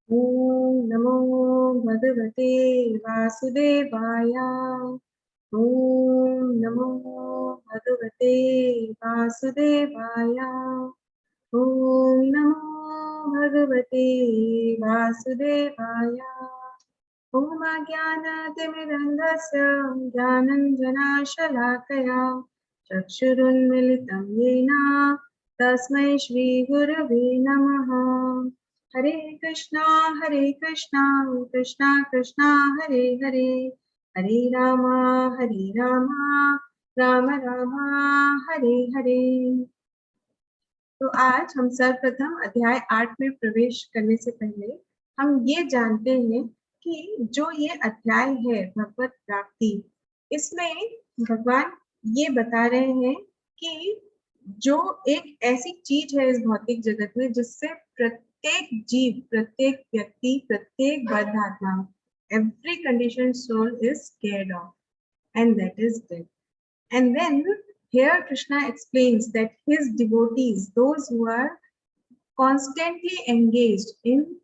ओम नमो भगवते वासुदेवाय। ओम नमो भगवते वासुदेवाय। ओम नमो भगवते वासुदेवाय। ओम अज्ञानतिमिरन्धस्य ज्ञानञ्जनशलाकया चक्षुरुन्मिलितं येन तस्मै श्रीगुरवे नमः। हरे कृष्णा कृष्णा कृष्णा हरे हरे, हरे राम राम राम हरे हरे। तो आज हम सर्वप्रथम अध्याय 8 में प्रवेश करने से पहले हम ये जानते हैं कि जो ये अध्याय है भगवत प्राप्ति, इसमें भगवान ये बता रहे हैं कि जो एक ऐसी चीज है इस भौतिक जगत में जिससे प्रत्येक जीव, प्रत्येक व्यक्ति, प्रत्येक बद्धात्मा, every conditioned soul is scared of, and that is death. And then here Krishna explains that his devotees, those who are constantly engaged in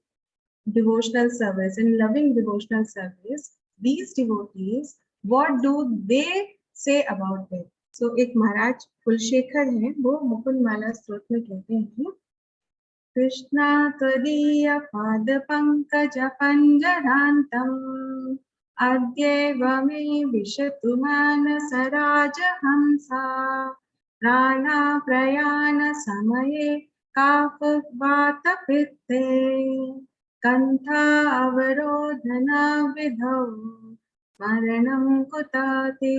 devotional service, in loving devotional service, these devotees, what do they say about it? So एक महाराज कुलशेखर हैं, वो मुकुंद माला स्तोत्र में कहते हैं कि कृष्णा त्वदीय पाद पंकज पंजरान्तम् अद्यैव मे विशतु मानसराजहंसा प्राणाप्रयाण समये काकुवातपित्ते कण्ठा अवरोधना विधौ मरणं कुताते।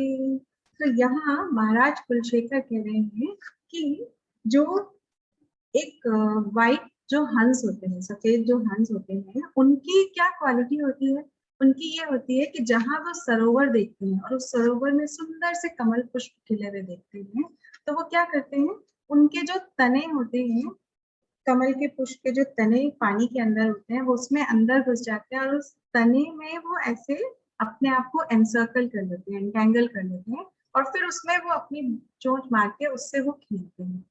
तो यहाँ महाराज कुलशेखर कह रहे हैं कि जो एक वाइट जो हंस होते हैं, सफेद जो हंस होते हैं, उनकी क्या क्वालिटी होती है? उनकी ये होती है कि जहां वो सरोवर देखते हैं और उस सरोवर में सुंदर से कमल पुष्प खिले हुए देखते हैं, तो वो क्या करते हैं, उनके जो तने होते हैं, कमल के पुष्प के जो तने पानी के अंदर होते हैं, वो उसमें अंदर घुस जाते हैं और उस तने में वो ऐसे अपने आप को एनसर्कल कर लेते हैं, एंटेंगल कर लेते हैं, और फिर उसमें वो अपनी चोंच मार के उससे वो खींचते हैं।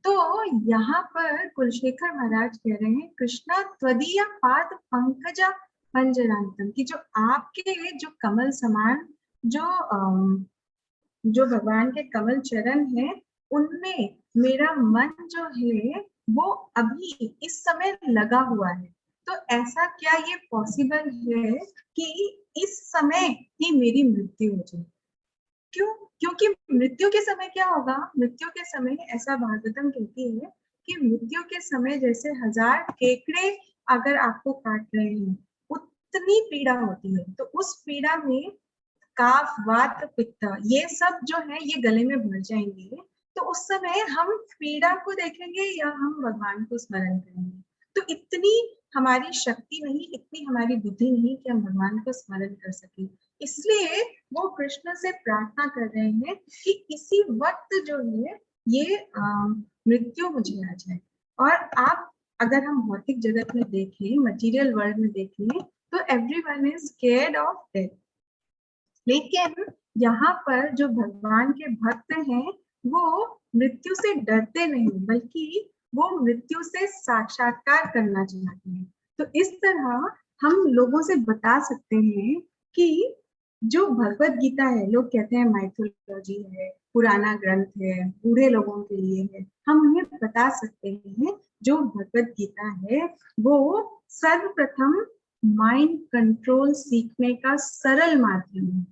तो यहाँ पर कुलशेखर महाराज कह रहे हैं कृष्णा त्वदीय पाद पंकजा पंजरांतम, कि जो आपके जो कमल समान जो भगवान के कमल चरण है, उनमें मेरा मन जो है वो अभी इस समय लगा हुआ है। तो ऐसा क्या ये पॉसिबल है कि इस समय ही मेरी मृत्यु हो जाए? क्यों? क्योंकि मृत्यु के समय क्या होगा? मृत्यु के समय ऐसा भागवतम कहती है कि मृत्यु के समय जैसे 1000 केकड़े अगर आपको काट रहे हैं, उतनी पीड़ा होती है। तो उस पीड़ा में काफ, वात, पित्त, ये सब जो है ये गले में भर जाएंगे। तो उस समय हम पीड़ा को देखेंगे या हम भगवान को स्मरण करेंगे? तो इतनी हमारी शक्ति नहीं, इतनी हमारी बुद्धि नहीं कि हम भगवान को स्मरण कर सके। इसलिए वो कृष्ण से प्रार्थना कर रहे हैं कि इसी वक्त जो है ये मृत्यु मुझे आ जाए। और आप अगर हम भौतिक जगत में देखें, मटेरियल वर्ल्ड में देखें, तो everyone is scared of death. लेकिन यहाँ पर जो भगवान के भक्त हैं, वो मृत्यु से डरते नहीं, बल्कि वो मृत्यु से साक्षात्कार करना चाहते हैं। तो इस तरह हम लोगों से बता सकते हैं कि जो भगवत गीता है, लोग कहते हैं माइथोलॉजी है, पुराना ग्रंथ है, बूढ़े लोगों के लिए है, हम उन्हें बता सकते हैं जो भगवत गीता है वो सर्वप्रथम माइंड कंट्रोल सीखने का सरल माध्यम है।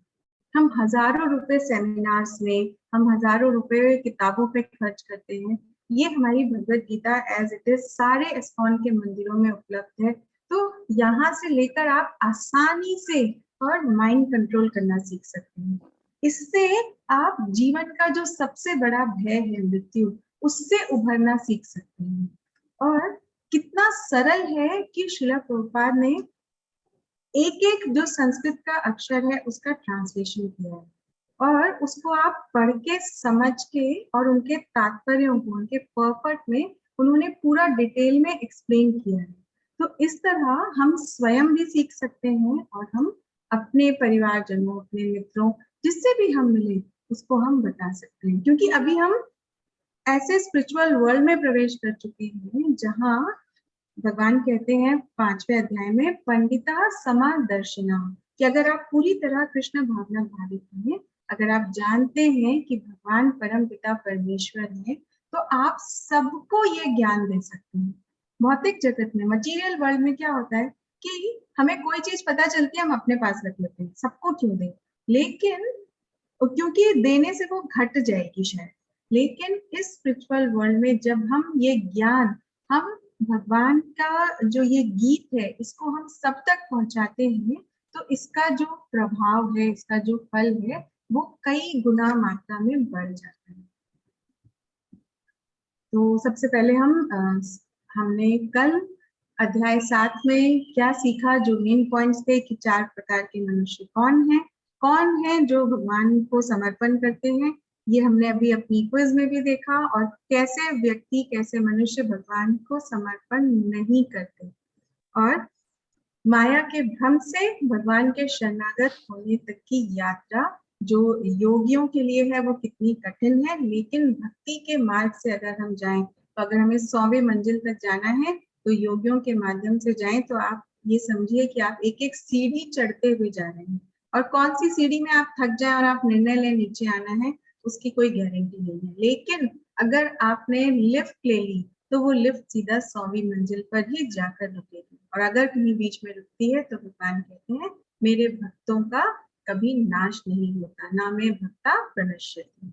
हम हजारों रुपए सेमिनार्स में, हम हजारों रुपए किताबों पे खर्च करते हैं। ये हमारी Bhagavad Gita as it is सारे इस्कॉन के मंदिरों में उपलब्ध है। तो यहाँ से लेकर आप आसानी से और माइंड कंट्रोल करना सीख सकते हैं। इससे आप जीवन का जो सबसे बड़ा भय है मृत्यु, उससे उभरना सीख सकते हैं। और कितना सरल है कि श्रील प्रभुपाद ने एक एक जो संस्कृत का अक्षर है उसका ट्रांसलेशन किया है, और उसको आप पढ़ के समझ के और उनके तात्पर्यों को, उनके परपट में उन्होंने पूरा डिटेल में एक्सप्लेन किया है। तो इस तरह हम स्वयं भी सीख सकते हैं और हम अपने परिवारजनों, अपने मित्रों, जिससे भी हम मिले उसको हम बता सकते हैं। क्योंकि अभी हम ऐसे स्पिरिचुअल वर्ल्ड में प्रवेश कर चुके हैं जहाँ भगवान कहते हैं 5वें अध्याय में पंडिता समादर्शिना, कि अगर आप पूरी तरह कृष्ण भावना भावित हैं, अगर आप जानते हैं कि भगवान परम पिता परमेश्वर है, तो आप सबको ये ज्ञान दे सकते हैं। भौतिक जगत में, मटेरियल वर्ल्ड में क्या होता है कि हमें कोई चीज पता चलती है, हम अपने पास रख लेते हैं, सबको क्यों दें, लेकिन क्योंकि देने से वो घट जाएगी शायद। लेकिन इस स्पिरिचुअल वर्ल्ड में जब हम ये ज्ञान, हम भगवान का जो ये गीत है, इसको हम सब तक पहुंचाते हैं, तो इसका जो प्रभाव है, इसका जो फल है, वो कई गुना मात्रा में बढ़ जाता है। तो सबसे पहले हमने कल अध्याय 7 में क्या सीखा, जो मेन पॉइंट्स थे कि 4 प्रकार के मनुष्य कौन है जो भगवान को समर्पण करते हैं, ये हमने अभी अपनी क्विज में भी देखा, और कैसे व्यक्ति, कैसे मनुष्य भगवान को समर्पण नहीं करते, और माया के भ्रम से भगवान के शरणागत होने तक की यात्रा जो योगियों के लिए है वो कितनी कठिन है, लेकिन भक्ति के मार्ग से अगर हम जाएं, तो अगर हमें 100वें मंजिल तक जाना है तो योगियों के माध्यम से जाएं, तो आप ये समझिए कि आप एक एक सीढ़ी चढ़ते हुए जा रहे हैं, और कौन सी सीढ़ी में आप थक जाए और आप निर्णय लें नीचे आना है, उसकी कोई गारंटी नहीं है। लेकिन अगर आपने लिफ्ट ले ली, तो वो लिफ्ट सीधा 100वीं मंजिल पर ही जाकर रुकेगी, और अगर कहीं बीच में रुकती है तो भगवान कहते हैं मेरे भक्तों का कभी नाश नहीं होता, ना मैं भक्ता प्रणश्यति।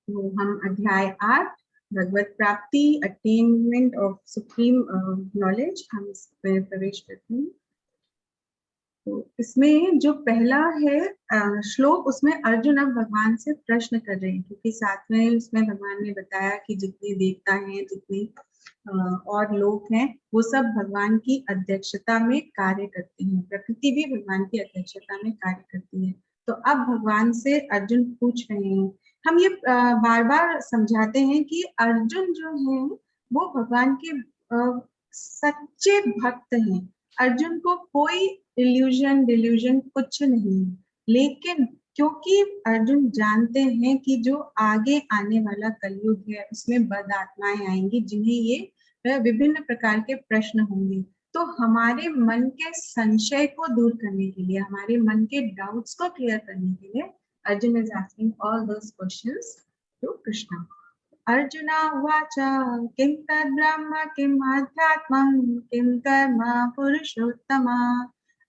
तो हम अध्याय 8 भगवत प्राप्ति, अटेनमेंट ऑफ सुप्रीम नॉलेज, हम इसमें प्रवेश करते हैं। तो इसमें जो पहला है श्लोक, उसमें अर्जुन अब भगवान से प्रश्न कर रहे हैं, क्योंकि साथ में उसमें भगवान ने बताया कि जितने देवता हैं, जितने और लोग हैं, वो सब भगवान की अध्यक्षता में कार्य करते हैं, प्रकृति भी भगवान की अध्यक्षता में कार्य करती है। तो अब भगवान से अर्जुन पूछ रहे हैं, हम ये बार बार समझाते हैं कि अर्जुन जो है वो भगवान के सच्चे भक्त हैं, अर्जुन को कोई इल्यूजन डिल्यूजन कुछ नहीं है, लेकिन क्योंकि अर्जुन जानते हैं कि जो आगे आने वाला कलयुग है उसमें बद आत्माएं आएंगी, जिन्हें ये विभिन्न प्रकार के प्रश्न होंगे, तो हमारे मन के संशय को दूर करने के लिए, हमारे मन के डाउट्स को क्लियर करने के लिए Arjun is asking all those questions to Krishna. Arjuna उवाच किं तद् ब्रह्म किम् आध्यात्मं किं कर्म पुरुषोत्तम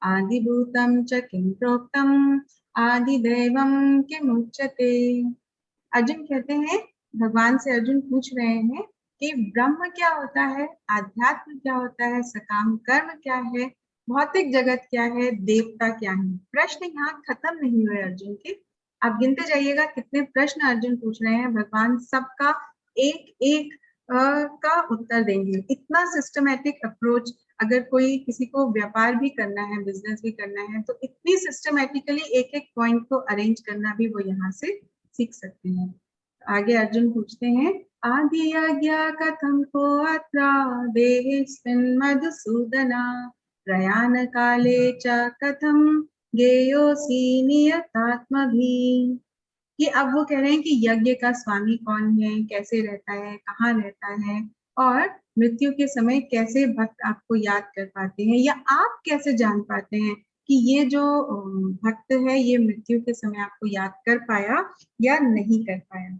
आदिभूतं च किं प्रोक्तम् आदिदैवं किमुच्यते। अर्जुन कहते हैं, भगवान से अर्जुन पूछ रहे हैं कि ब्रह्म क्या होता है, आध्यात्म क्या होता है, सकाम कर्म क्या है, भौतिक जगत क्या है, देवता क्या है। प्रश्न यहाँ खत्म नहीं हुए अर्जुन के, आप गिनते जाइएगा कितने प्रश्न अर्जुन पूछ रहे हैं, भगवान सबका एक एक का उत्तर देंगे। इतना सिस्टमेटिक अप्रोच, अगर कोई किसी को व्यापार भी करना है, बिजनेस भी करना है, तो इतनी सिस्टमेटिकली एक एक पॉइंट को अरेंज करना भी वो यहाँ से सीख सकते हैं। आगे अर्जुन पूछते हैं, आदि आज्ञा कथम को अत्र देहेस्मिन् मधुसूदना प्रयाण काले च कथम गेयोसी नियतात्मभिः। कि अब वो कह रहे हैं कि यज्ञ का स्वामी कौन है, कैसे रहता है, कहाँ रहता है, और मृत्यु के समय कैसे भक्त आपको याद कर पाते हैं, या आप कैसे जान पाते हैं कि ये जो भक्त है ये मृत्यु के समय आपको याद कर पाया या नहीं कर पाया।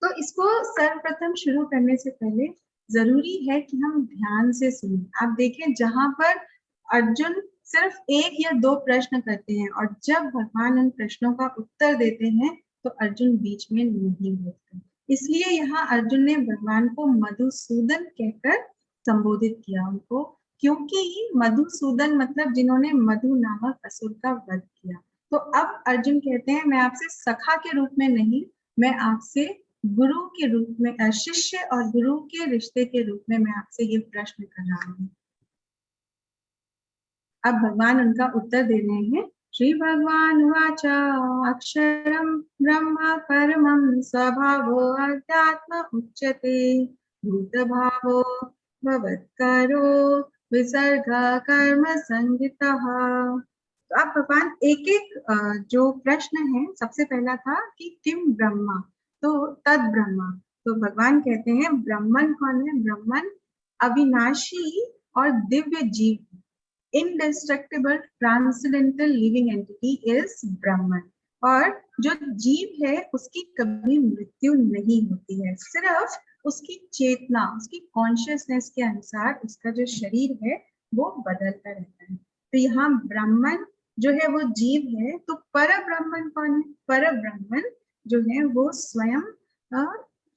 तो इसको सर्वप्रथम शुरू करने से पहले जरूरी है कि हम ध्यान से सुने। आप देखें, जहां पर अर्जुन सिर्फ एक या दो प्रश्न करते हैं, और जब भगवान उन प्रश्नों का उत्तर देते हैं तो अर्जुन बीच में नहीं बोलते। इसलिए यहाँ अर्जुन ने भगवान को मधुसूदन कहकर संबोधित किया उनको, क्योंकि मधुसूदन मतलब जिन्होंने मधु नामक असुर का वध किया। तो अब अर्जुन कहते हैं, मैं आपसे सखा के रूप में नहीं, मैं आपसे गुरु के रूप में, शिष्य और गुरु के रिश्ते के रूप में मैं आपसे ये प्रश्न कर रहा हूँ। अब भगवान उनका उत्तर दे रहे हैं। श्री भगवान वाच अक्षरम ब्रह्म परमं स्वभावो अध्यात्म उच्यते भूत भावो भवत्कारो विसर्ग कर्म संगितः। तो अब भगवान एक एक जो प्रश्न है, सबसे पहला था कि किम ब्रह्मा, तो तद ब्रह्मा। तो भगवान कहते हैं ब्राह्मण कौन है, ब्राह्मण अविनाशी और दिव्य जीव, indestructible transcendental living entity is ब्रह्मन। और जो जीव है उसकी कभी मृत्यु नहीं होती है, सिर्फ उसकी चेतना, उसकी कॉन्शियसनेस के अनुसार उसका जो शरीर है वो बदलता रहता है। तो यहाँ ब्राह्मण जो है वो जीव है, तो पर ब्राह्मण कौन है? पर ब्राह्मण जो है वो स्वयं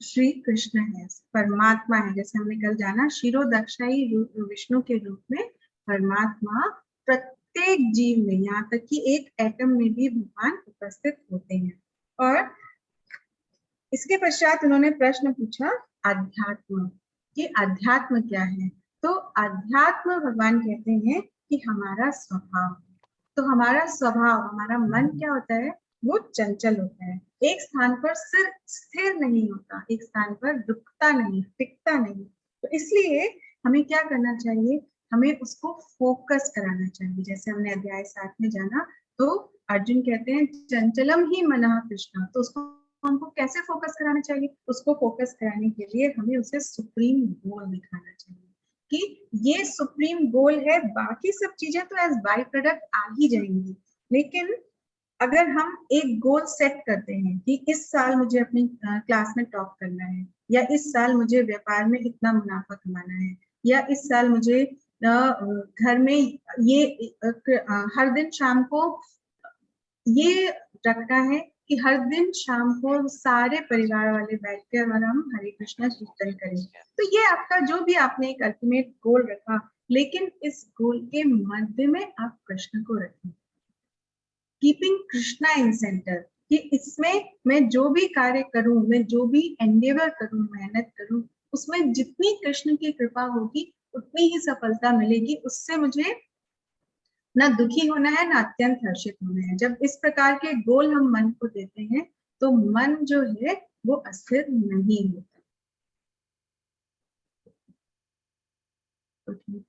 श्री कृष्ण है, परमात्मा है। जैसे हमने कल जाना, शिरोदक्षाई विष्णु के रूप में परमात्मा प्रत्येक जीव में, यहाँ तक कि एक एटम में भी भगवान उपस्थित होते हैं। और इसके पश्चात उन्होंने प्रश्न पूछा अध्यात्म, कि अध्यात्म क्या है? तो अध्यात्म भगवान कहते हैं कि हमारा स्वभाव। तो हमारा स्वभाव, हमारा मन क्या होता है? वो चंचल होता है, एक स्थान पर सिर स्थिर नहीं होता, एक स्थान पर रुकता नहीं, टिकता नहीं। तो इसलिए हमें क्या करना चाहिए? हमें उसको फोकस कराना चाहिए। जैसे हमने अध्याय 7 में जाना, तो अर्जुन कहते हैं चंचलम ही मनः कृष्ण, तो उसको हमको कैसे फोकस कराना चाहिए? उसको फोकस कराने के लिए हमें उसे सुप्रीम गोल दिखाना चाहिए कि ये सुप्रीम गोल है, बाकी सब चीजें तो एज बाई प्रोडक्ट आ ही जाएंगी। लेकिन अगर हम एक गोल सेट करते हैं कि इस साल मुझे अपनी क्लास में टॉप करना है, या इस साल मुझे व्यापार में इतना मुनाफा कमाना है, या इस साल मुझे घर में ये हर दिन शाम को ये रखना है कि हर दिन शाम को सारे परिवार वाले बैठकर और हम हरे कृष्णा कीर्तन करें। तो ये आपका जो भी आपने एक अल्टीमेट गोल रखा, लेकिन इस गोल के मध्य में आप कृष्ण को रखें, कीपिंग कृष्णा इन सेंटर, कि इसमें मैं जो भी कार्य करूं, मैं जो भी एंडेवर करूं, मेहनत करूं, उसमें जितनी कृष्ण की कृपा होगी उतनी ही सफलता मिलेगी। उससे मुझे ना दुखी होना है, ना अत्यंत हर्षित होना है। जब इस प्रकार के गोल हम मन को देते हैं तो मन जो है वो अस्थिर नहीं होता।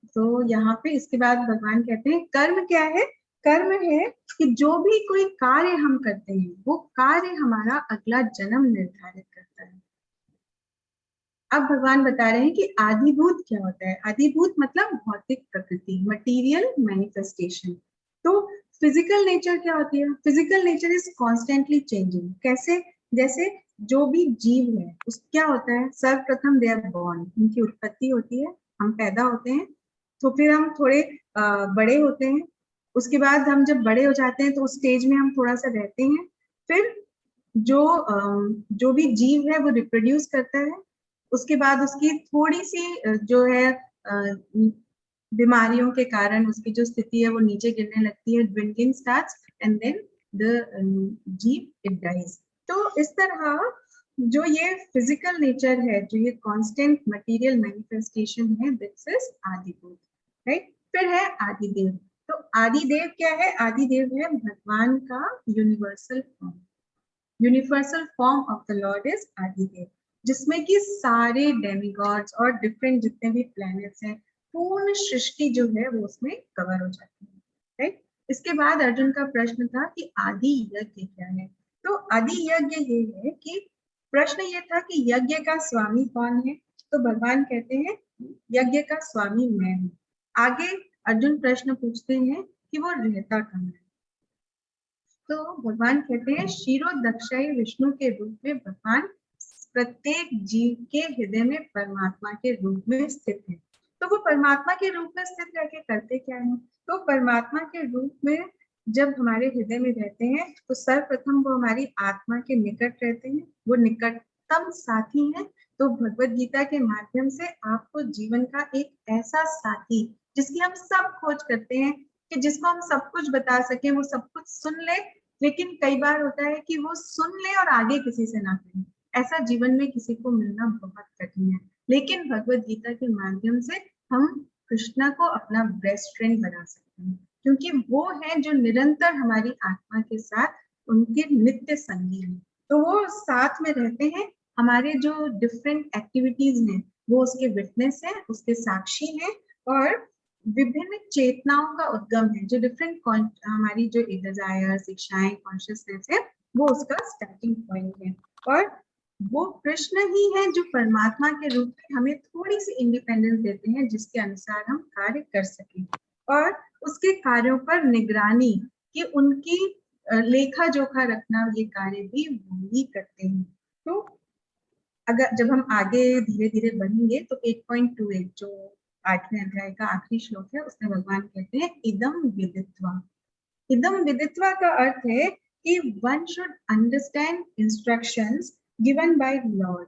तो यहाँ पे इसके बाद भगवान कहते हैं कर्म क्या है? कर्म है कि जो भी कोई कार्य हम करते हैं वो कार्य हमारा अगला जन्म निर्धारित करता है। अब भगवान बता रहे हैं कि आदिभूत क्या होता है। आदिभूत मतलब भौतिक प्रकृति, मटेरियल मैनिफेस्टेशन। तो फिजिकल नेचर क्या होती है? Physical nature is constantly changing. कैसे? जैसे जो भी जीव है उस क्या होता है, सर्वप्रथम दे आर बॉर्न, उनकी उत्पत्ति होती है, हम पैदा होते हैं, तो फिर हम थोड़े बड़े होते हैं, उसके बाद हम जब बड़े हो जाते हैं तो उस स्टेज में हम थोड़ा सा रहते हैं, फिर जो भी जीव है वो रिप्रोड्यूस करता है, उसके बाद उसकी थोड़ी सी जो है बीमारियों के कारण उसकी जो स्थिति है वो नीचे गिरने लगती है, dwindling starts and then the जीव it dies। तो इस तरह जो ये फिजिकल नेचर है, जो ये कांस्टेंट मटेरियल मैनिफेस्टेशन है, दिस इज आदिभूत, राइट। फिर है आदिदेव। तो आदिदेव क्या है? आदिदेव है भगवान का universal form. Universal form of the Lord is Adidev, जिसमें कि सारे डेमिगॉड्स और डिफरेंट जितने भी प्लैनेट्स हैं, पूर्ण सृष्टि जो है वो उसमें कवर हो जाती है, राइट। इसके बाद अर्जुन का प्रश्न था कि आदि यज्ञ क्या है? तो आदि यज्ञ ये है कि प्रश्न ये था कि यज्ञ का स्वामी कौन है? तो भगवान कहते हैं यज्ञ का स्वामी मैं हूँ। आगे अर्जुन प्रश्न पूछते हैं कि वो रहता कहाँ है? तो भगवान कहते हैं क्षीरोदक्षाई विष्णु के रूप में भगवान प्रत्येक जीव के हृदय में परमात्मा के रूप में स्थित है। तो वो परमात्मा के रूप में स्थित रह के करते क्या है? तो परमात्मा के रूप में जब हमारे हृदय में रहते हैं तो सर्वप्रथम वो हमारी आत्मा के निकट रहते हैं, वो निकटतम साथी हैं। तो भगवत गीता के माध्यम से आपको जीवन का एक ऐसा साथी जिसकी हम सब खोज करते हैं, कि जिसको हम सब कुछ बता सके, वो सब कुछ सुन ले, लेकिन कई बार होता है कि वो सुन ले और आगे किसी से ना कहे। ऐसा जीवन में किसी को मिलना बहुत कठिन है, लेकिन भगवत गीता के माध्यम से हम कृष्णा को अपना बेस्ट फ्रेंड बना सकते हैं, क्योंकि वो है जो निरंतर हमारी आत्मा के साथ उनके नित्य संगी हैं। तो वो साथ में रहते हैं, हमारे जो डिफरेंट एक्टिविटीज हैं वो उसके विटनेस है, उसके साक्षी हैं, और विभिन्न चेतनाओं का उद्गम है, जो डिफरेंट हमारी जो डिजायर, इच्छाएं, कॉन्शियसनेस है, वो उसका स्टार्टिंग पॉइंट है। और वो कृष्ण ही है जो परमात्मा के रूप में हमें थोड़ी सी इंडिपेंडेंस देते हैं, जिसके अनुसार हम कार्य कर सकें, और उसके कार्यों पर निगरानी कि उनकी लेखा जोखा रखना, ये कार्य भी वो ही करते हैं। तो अगर जब हम आगे धीरे धीरे बढ़ेंगे तो 8.28 जो 8वें अध्याय का आखिरी श्लोक है, उसमें भगवान कहते हैं इदम विदित्वा। इदम विदित्वा का अर्थ है कि one should understand instructions given by Lord,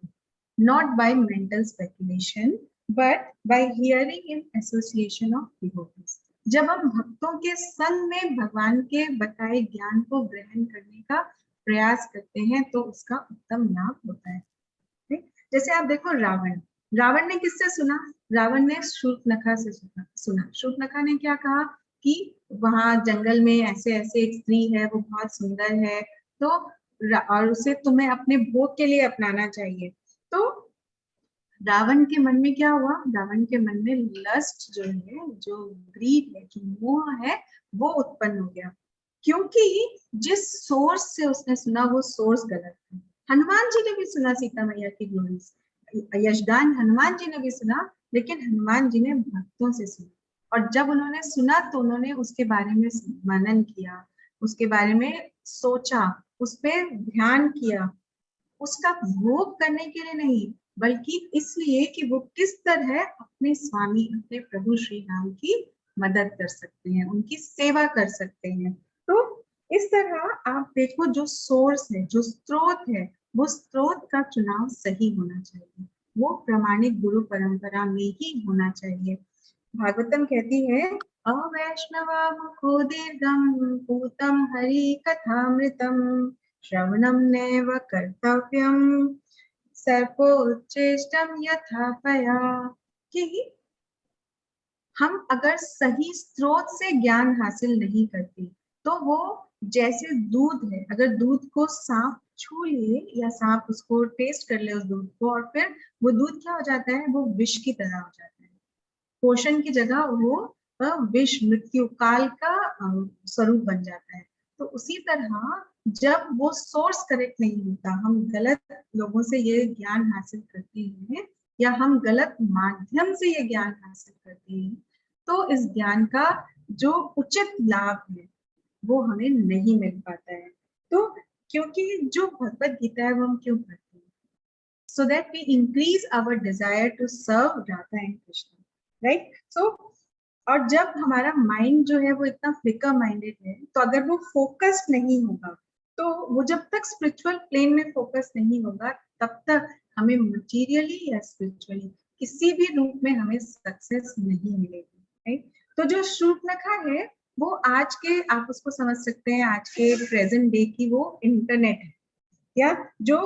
not by mental speculation but by hearing in association of devotees। जब हम भक्तों के संग में भगवान के बताए ज्ञान को ग्रहण करने का प्रयास करते हैं तो उसका उत्तम लाभ होता है। जैसे आप देखो रावण, रावण ने किससे सुना? रावण ने शूर्पणखा से सुना। शूर्पणखा ने क्या कहा कि वहां जंगल में ऐसे ऐसे एक स्त्री है, वो बहुत सुंदर है, तो और उसे तुम्हें अपने भोग के लिए अपनाना चाहिए। तो रावण के मन में क्या हुआ? रावण के मन में लस्ट जो है, जो ग्रीड है, जो मोह है, वो उत्पन्न हो गया, क्योंकि जिस सोर्स से उसने सुना वो सोर्स गलत था। हनुमान जी ने भी सुना सीता मैया की ग्लोरीज, यशगान हनुमान जी ने भी सुना, लेकिन हनुमान जी ने भक्तों से सुना, और जब उन्होंने सुना तो उन्होंने उसके बारे में मनन किया, उसके बारे में सोचा, उस पर ध्यान किया, उसका भोग करने के लिए नहीं, बल्कि इसलिए कि वो किस तरह अपने स्वामी, अपने प्रभु श्री राम की मदद कर सकते हैं, उनकी सेवा कर सकते हैं। तो इस तरह आप देखो, जो सोर्स है, जो स्रोत है, वो स्रोत का चुनाव सही होना चाहिए, वो प्रामाणिक गुरु परंपरा में ही होना चाहिए। भागवतम कहती है अवैष्णवा मुखो दीर्घम पूतम हरि कथामृतम श्रवणम नैव कर्तव्यम सर्पोच्चेष्टम यथा पया। कि हम अगर सही स्रोत से ज्ञान हासिल नहीं करते तो वो जैसे दूध है, अगर दूध को सांप छू ले या सांप उसको टेस्ट कर ले उस दूध को, और फिर वो दूध क्या हो जाता है? वो विष की तरह हो जाता है, पोषण की जगह वो विष, मृत्यु काल का स्वरूप बन जाता है। तो उसी तरह जब वो सोर्स करेक्ट नहीं होता, हम गलत लोगों से ये ज्ञान हासिल करते हैं या हम गलत माध्यम से ये ज्ञान हासिल करते हैं, तो इस ज्ञान का जो उचित लाभ है वो हमें नहीं मिल पाता है। तो क्योंकि जो भगवत गीता है वो हम क्यों पढ़ते हैं? so that we increase our desire to serve Radha and Krishna, right? So और जब हमारा माइंड जो है वो इतना फ्लिकर माइंडेड है, तो अगर वो फोकस्ड नहीं होगा, तो वो जब तक स्पिरिचुअल प्लेन में फोकस नहीं होगा, तब तक हमें मटेरियली या स्पिरिचुअली किसी भी रूप में हमें सक्सेस नहीं मिलेगी, राइट? तो जो शूर्पणखा है वो आज के, आप उसको समझ सकते हैं आज के प्रेजेंट डे की वो इंटरनेट है, या जो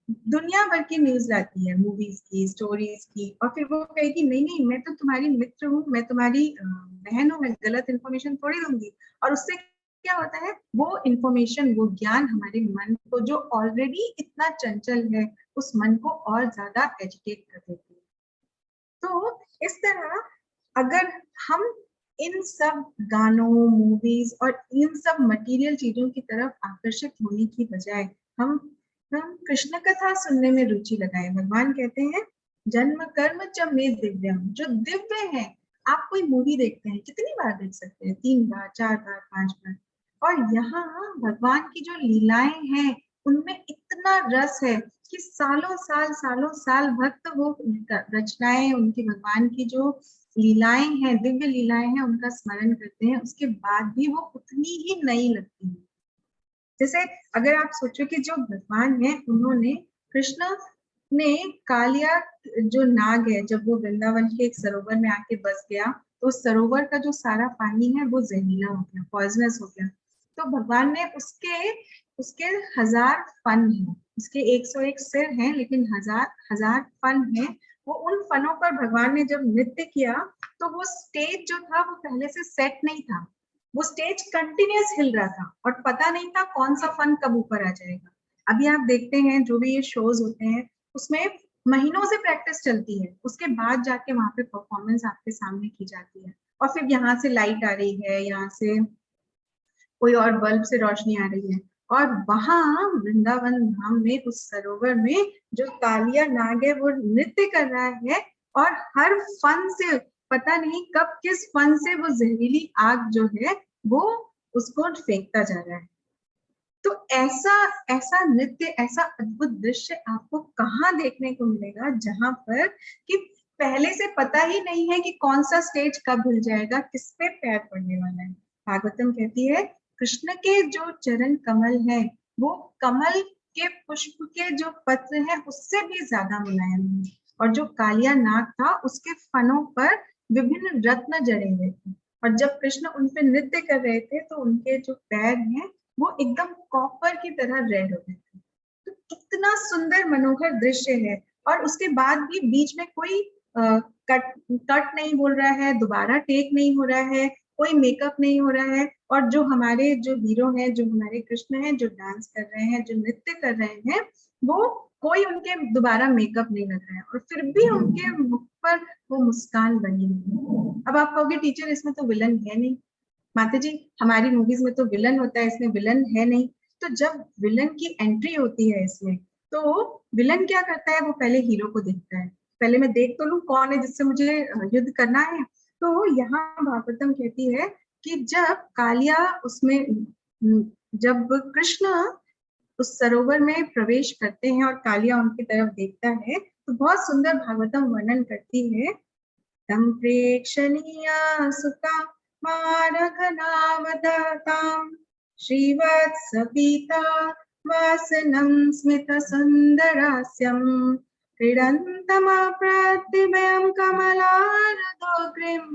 दुनिया भर की न्यूज लाती है, मूवीज की, स्टोरीज की, और फिर वो कहेगी नहीं नहीं मैं तो तुम्हारी मित्र हूँ, मैं तुम्हारी बहन हूँ, मैं गलत इन्फॉर्मेशन थोड़ी दूंगी। और उससे क्या होता है? वो इन्फॉर्मेशन, वो ज्ञान हमारे मन को, जो ऑलरेडी इतना चंचल है, उस मन को और ज्यादा एजिटेट कर देती है। तो इस तरह अगर हम इन सब गानों, मूवीज और इन सब मटेरियल चीजों की तरफ आकर्षित होने की बजाय हम कृष्ण कथा सुनने में रुचि लगाएं। भगवान कहते हैं जन्म कर्म च में दिव्यम, जो दिव्य है। आप कोई मूवी देखते हैं, कितनी बार देख सकते हैं? 3 बार, 4 बार, 5 बार। और यहाँ भगवान की जो लीलाएं हैं उनमें इतना रस है कि सालों साल भक्त वो रचनाएं, उनकी भगवान की जो लीलाएं हैं, दिव्य लीलाएं हैं, उनका स्मरण करते हैं, उसके बाद भी वो उतनी ही नई लगती है। जैसे अगर आप सोचो कि जो भगवान है, उन्होंने, कृष्ण ने कालिया जो नाग है, जब वो वृंदावन के एक सरोवर में आके बस गया, तो उस सरोवर का जो सारा पानी है वो जहरीला हो गया, पॉइजनस हो गया। तो भगवान ने उसके उसके 1000 फन है, उसके 101 सिर हैं, लेकिन हजार हजार फन है। वो उन फनों पर भगवान ने जब नृत्य किया, तो वो स्टेज जो था वो पहले से सेट नहीं था, वो स्टेज कंटिन्यूअस हिल रहा था, और पता नहीं था कौन सा फन कब ऊपर आ जाएगा। अभी आप देखते हैं जो भी ये शोज होते हैं, उसमें महीनों से प्रैक्टिस चलती है, उसके बाद जाके वहां पे परफॉर्मेंस आपके सामने की जाती है, और फिर यहाँ से लाइट आ रही है, यहाँ से कोई और बल्ब से रोशनी आ रही है, और वहां वृंदावन धाम में उस सरोवर में जो कालिया नाग है वो नृत्य कर रहा है, और हर फन से, पता नहीं कब किस फन से वो जहरीली आग जो है वो उसको फेंकता जा रहा है। तो ऐसा ऐसा नृत्य, ऐसा अद्भुत दृश्य आपको कहाँ देखने को मिलेगा, जहां पर कि पहले से पता ही नहीं है कि कौन सा स्टेज कब हिल जाएगा, किस पे पैर पड़ने वाला है। भागवतम कहती है कृष्ण के जो चरण कमल है वो कमल के पुष्प के जो पत्र हैं उससे भी ज्यादा मुलायम है, और जो कालिया नाग था उसके फनों पर विभिन्न रत्न जड़े हुए थे, और जब कृष्ण उन पे नृत्य कर रहे थे तो उनके जो पैर हैं वो एकदम कॉपर की तरह रेड हो गए थे। तो कितना सुंदर मनोहर दृश्य है, और उसके बाद भी बीच में कोई कट कट नहीं बोल रहा है, दोबारा टेक नहीं हो रहा है, कोई मेकअप नहीं हो रहा है, और जो हमारे जो हीरो हैं, जो हमारे कृष्ण हैं, जो डांस कर रहे हैं, जो नृत्य कर रहे हैं, वो कोई उनके दोबारा मेकअप नहीं लग रहा है, और फिर भी उनके मुख पर वो मुस्कान बनी हुई। अब आप कहोगे टीचर इसमें तो विलन है नहीं। माता जी हमारी मूवीज में तो विलन होता है, इसमें विलन है नहीं। तो जब विलन की एंट्री होती है इसमें, तो विलन क्या करता है, वो पहले हीरो को देखता है, पहले मैं देख तो लूं कौन है जिससे मुझे युद्ध करना है। तो यहाँ भागवतम कहती है कि जब कालिया उसमें, जब कृष्ण उस सरोवर में प्रवेश करते हैं और कालिया उनकी तरफ देखता है, तो बहुत सुंदर भागवतम वर्णन करती है। तं प्रेक्षणीया सुता मारघनावदतां श्रीवत्सपीता वासनं स्मितसुन्दरास्यं क्रीडन्तमप्रतिभयं कमलारदोग्रीं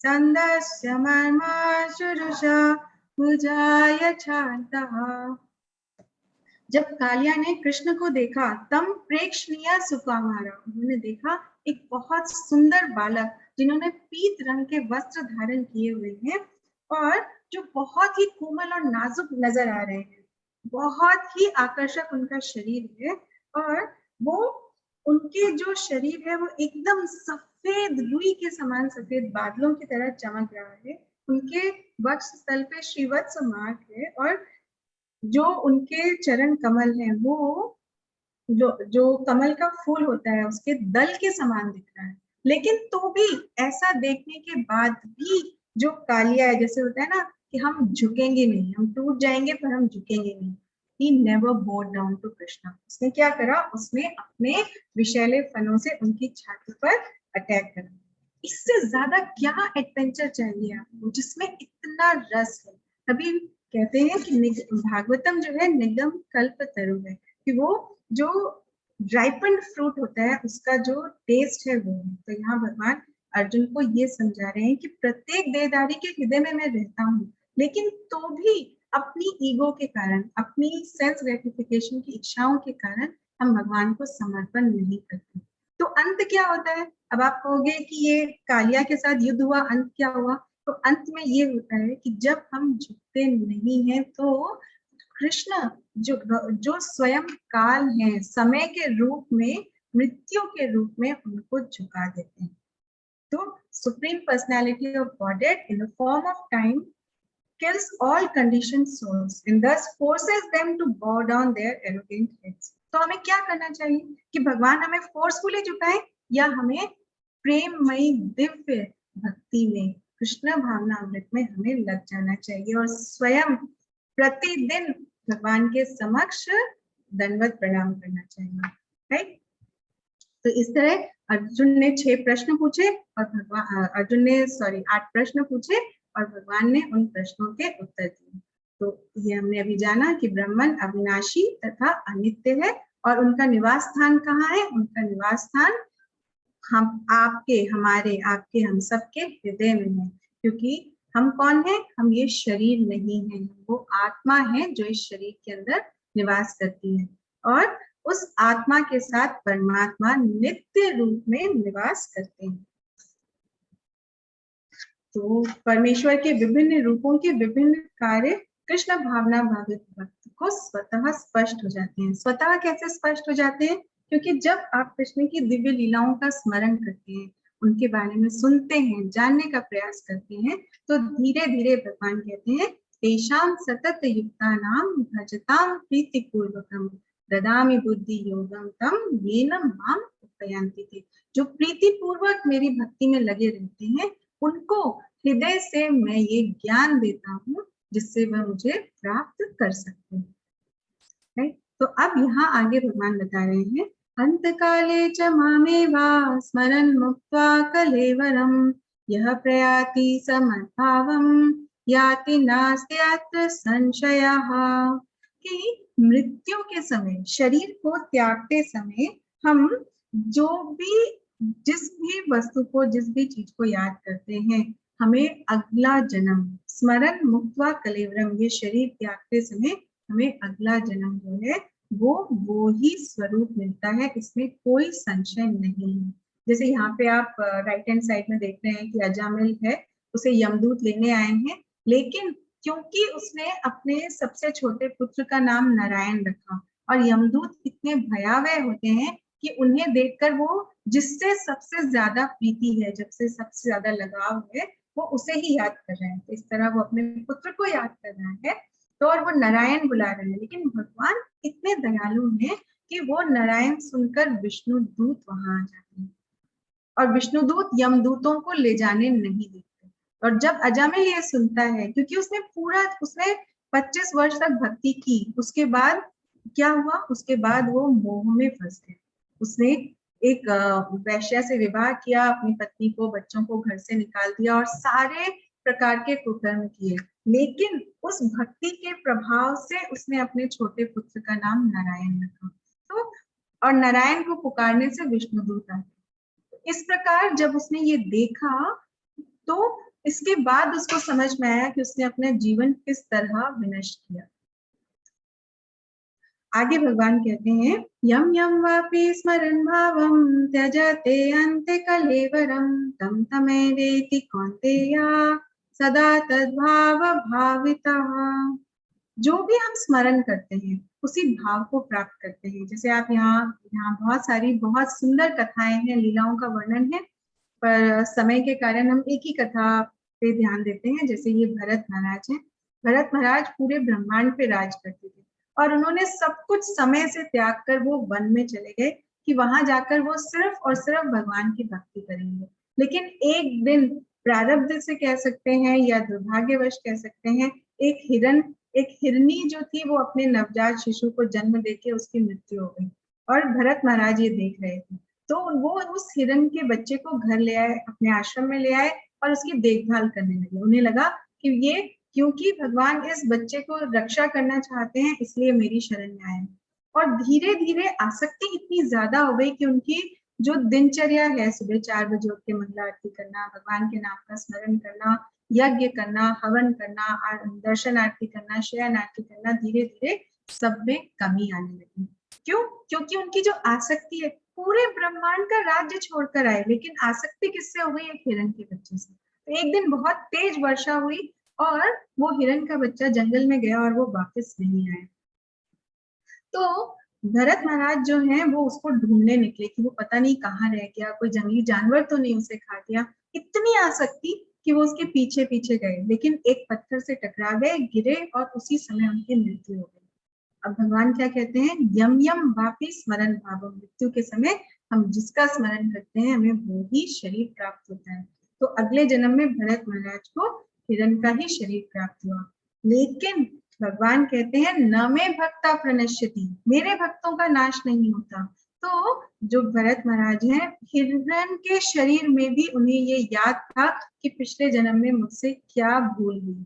छन्दस्य मर्माशुरुषा भुजाय छान्तः। जब कालिया ने कृष्ण को देखा, तम प्रेक्षणीय सुकुमारा, उन्होंने देखा एक बहुत सुंदर बालक जिन्होंने पीत रंग के वस्त्र धारण किए हुए हैं, और जो बहुत ही कोमल और नाजुक नजर आ रहे हैं, बहुत ही आकर्षक उनका शरीर है, और वो उनके जो शरीर है वो एकदम सफेद रुई के समान, सफेद बादलों की तरह चमक रहा है। उनके वक्ष स्थल पे श्रीवत्स मार्ग है, और जो उनके चरण कमल हैं वो जो जो कमल का फूल होता है उसके दल के समान दिख रहा है। लेकिन तो भी ऐसा देखने के बाद भी जो कालिया है, जैसे होता है ना कि हम झुकेंगे नहीं, हम टूट जाएंगे पर हम झुकेंगे नहीं, he never bowed down to Krishna. उसने क्या करा, उसने अपने विषैले फनों से उनकी छाती पर अटैक करा। इससे ज्यादा क्या एडवेंचर चाहिए आपको जिसमें इतना रस है। तभी कहते हैं कि भागवतम जो है निगम कल्प तरु है, कि वो जो राइपन्ड फ्रूट होता है उसका जो टेस्ट है वो है। तो यहाँ भगवान अर्जुन को ये समझा रहे हैं कि प्रत्येक देहधारी के हृदय में मैं रहता हूँ, लेकिन तो भी अपनी ईगो के कारण, अपनी सेल्फ ग्रेटिफिकेशन की इच्छाओं के कारण हम भगवान को समर्पण नहीं करते। तो अंत क्या होता है, अब आप कहोगे कि ये कालिया के साथ युद्ध हुआ, अंत क्या हुआ। तो अंत में ये होता है कि जब हम झुकते नहीं हैं तो कृष्ण जो जो स्वयं काल है, समय के रूप में, मृत्यु के रूप में उनको झुका देते हैं। तो supreme personality of godhead in the form of time kills all conditioned souls and thus forces them to bow down their arrogant heads। तो हमें क्या करना चाहिए कि भगवान हमें फोर्सफुली झुकाए, या हमें प्रेममयी दिव्य भक्ति में, कृष्ण भावना अमृत में हमें लग जाना चाहिए, और स्वयं प्रतिदिन भगवान के समक्ष दंडवत प्रणाम करना चाहिए। राइट। तो इस तरह अर्जुन ने 6 प्रश्न पूछे, और भगवान अर्जुन ने 8 प्रश्न पूछे, और भगवान ने उन प्रश्नों के उत्तर दिए। तो ये हमने अभी जाना कि ब्रह्मन अविनाशी तथा अनित्य है, और उनका निवास स्थान कहाँ है, उनका निवास स्थान हम आपके, हमारे, आपके, हम सबके हृदय में है। क्योंकि हम कौन है, हम ये शरीर नहीं है, वो आत्मा है जो इस शरीर के अंदर निवास करती है, और उस आत्मा के साथ परमात्मा नित्य रूप में निवास करते हैं। तो परमेश्वर के विभिन्न रूपों के विभिन्न कार्य कृष्ण भावना भावित भक्त को स्वतः स्पष्ट हो जाते हैं। स्वतः कैसे स्पष्ट हो जाते हैं, क्योंकि जब आप कृष्ण की दिव्य लीलाओं का स्मरण करते हैं, उनके बारे में सुनते हैं, जानने का प्रयास करते हैं, तो धीरे धीरे भगवान कहते हैं तेषां सतत युक्तानां भजतां प्रीतिपूर्वकं ददामि बुद्धि योगं तम येन माम उपयांति थे। जो प्रीति पूर्वक मेरी भक्ति में लगे रहते हैं उनको हृदय से मैं ये ज्ञान देता हूँ जिससे वह मुझे प्राप्त कर सकते हैं। राइट, तो अब यहाँ आगे भगवान बता रहे हैं, अंत काले च मामेवा स्मरन् मुक्त्वा कलेवरम यह प्रयाति समभावम याति नास्त्यत्र संशयः। कि मृत्यु के समय, शरीर को त्यागते समय हम जो भी जिस भी वस्तु को, जिस भी चीज को याद करते हैं, हमें अगला जन्म स्मरण मुक्त्वा कलेवरम, ये शरीर त्यागते समय हमें अगला जन्म जो है वो ही स्वरूप मिलता है, इसमें कोई संशय नहीं है। जैसे यहाँ पे आप राइट हैंड साइड में देख रहे हैं कि अजामिल है, उसे यमदूत लेने आए हैं, लेकिन क्योंकि उसने अपने सबसे छोटे पुत्र का नाम नारायण रखा, और यमदूत इतने भयावह होते हैं कि उन्हें देखकर वो जिससे सबसे ज्यादा प्रीति है, जब से सबसे ज्यादा लगाव है, वो उसे ही याद कर रहे हैं। तो इस तरह वो अपने पुत्र को याद कर रहा है, तो और वो नारायण बुला रहे हैं, लेकिन भगवान इतने दयालु हैं कि वो नारायण सुनकर विष्णु दूत वहां आ जाते हैं, और विष्णुदूत यमदूतों को ले जाने नहीं देते। और जब अजामिल ये सुनता है, क्योंकि उसने 25 वर्ष तक भक्ति की, उसके बाद क्या हुआ, उसके बाद वो मोह में फंस गया। उसने एक वैश्या से विवाह किया, अपनी पत्नी को, बच्चों को घर से निकाल दिया और सारे प्रकार के कुकर्म किए, लेकिन उस भक्ति के प्रभाव से उसने अपने छोटे पुत्र का नाम नारायण रखा। तो और नारायण को पुकारने से विष्णुदूत आते। इस प्रकार जब उसने ये देखा, तो इसके बाद उसको समझ में आया कि उसने अपना जीवन किस तरह विनष्ट किया। आगे भगवान कहते हैं, यम यम वापि स्मरन् भावं त्यजते अन्ते कलेवरं तं तमेवेति कौन्तेय सदा तद्भाव भावितः। जो भी हम स्मरण करते हैं उसी भाव को प्राप्त करते हैं। जैसे आप यहाँ बहुत सुंदर कथाएं हैं, लीलाओं का वर्णन है, पर समय के कारण हम एक ही कथा पे ध्यान देते हैं। जैसे ये भरत महाराज हैं। भरत महाराज पूरे ब्रह्मांड पे राज करते थे, और उन्होंने सब कुछ समय से त्याग कर वो वन में चले गए कि वहां जाकर वो सिर्फ और सिर्फ भगवान की भक्ति करेंगे। लेकिन एक दिन प्रारब्ध से कह सकते हैं या दुर्भाग्यवश कह सकते हैं, एक हिरनी जो थी वो अपने नवजात शिशु को जन्म देके उसकी मृत्यु हो गई, और भरत महाराज ये देख रहे थे। तो वो उस हिरण के बच्चे को घर ले आए, अपने आश्रम में ले आए और उसकी देखभाल करने लगे। उन्हें लगा कि ये, क्योंकि भगवान इस बच्चे को रक्षा करना चाहते हैं, इसलिए मेरी शरण में आए। और धीरे धीरे आसक्ति इतनी ज्यादा हो गई कि उनकी जो दिनचर्या है, सुबह 4 बजे उठ के मंगला आरती करना, भगवान के नाम का स्मरण करना, यज्ञ करना, हवन करना, दर्शन आरती करना, शयन आरती करना, धीरे धीरे सब में कमी आने लगी। क्यों? क्योंकि उनकी जो आसक्ति है, पूरे ब्रह्मांड का राज्य छोड़कर आए, लेकिन आसक्ति किससे हो गई? एक हिरण के बच्चे से। तो एक दिन बहुत तेज वर्षा हुई और वो हिरण का बच्चा जंगल में गया और वो वापस नहीं आया। तो भरत महाराज जो हैं वो उसको ढूंढने निकले कि वो पता नहीं कहाँ रह गया, कोई जंगली जानवर तो नहीं उसे खा गया। इतनी आसक्ति कि वो उसके पीछे पीछे गए, लेकिन एक पत्थर से टकरा गए, गिरे और उसी समय उनकी मृत्यु हो गई। अब भगवान क्या कहते हैं, यम यम वापि स्मरण भावम, मृत्यु के समय हम जिसका स्मरण करते हैं हमें वो ही शरीर प्राप्त होता है। तो अगले जन्म में भरत महाराज को हिरण का ही शरीर प्राप्त हुआ। लेकिन भगवान कहते हैं, न मे भक्ता प्रणश्यति, मेरे भक्तों का नाश नहीं होता। तो जो भरत महाराज हैं, हिरण के शरीर में भी उन्हें ये याद था कि पिछले जन्म में मुझसे क्या भूल हुई,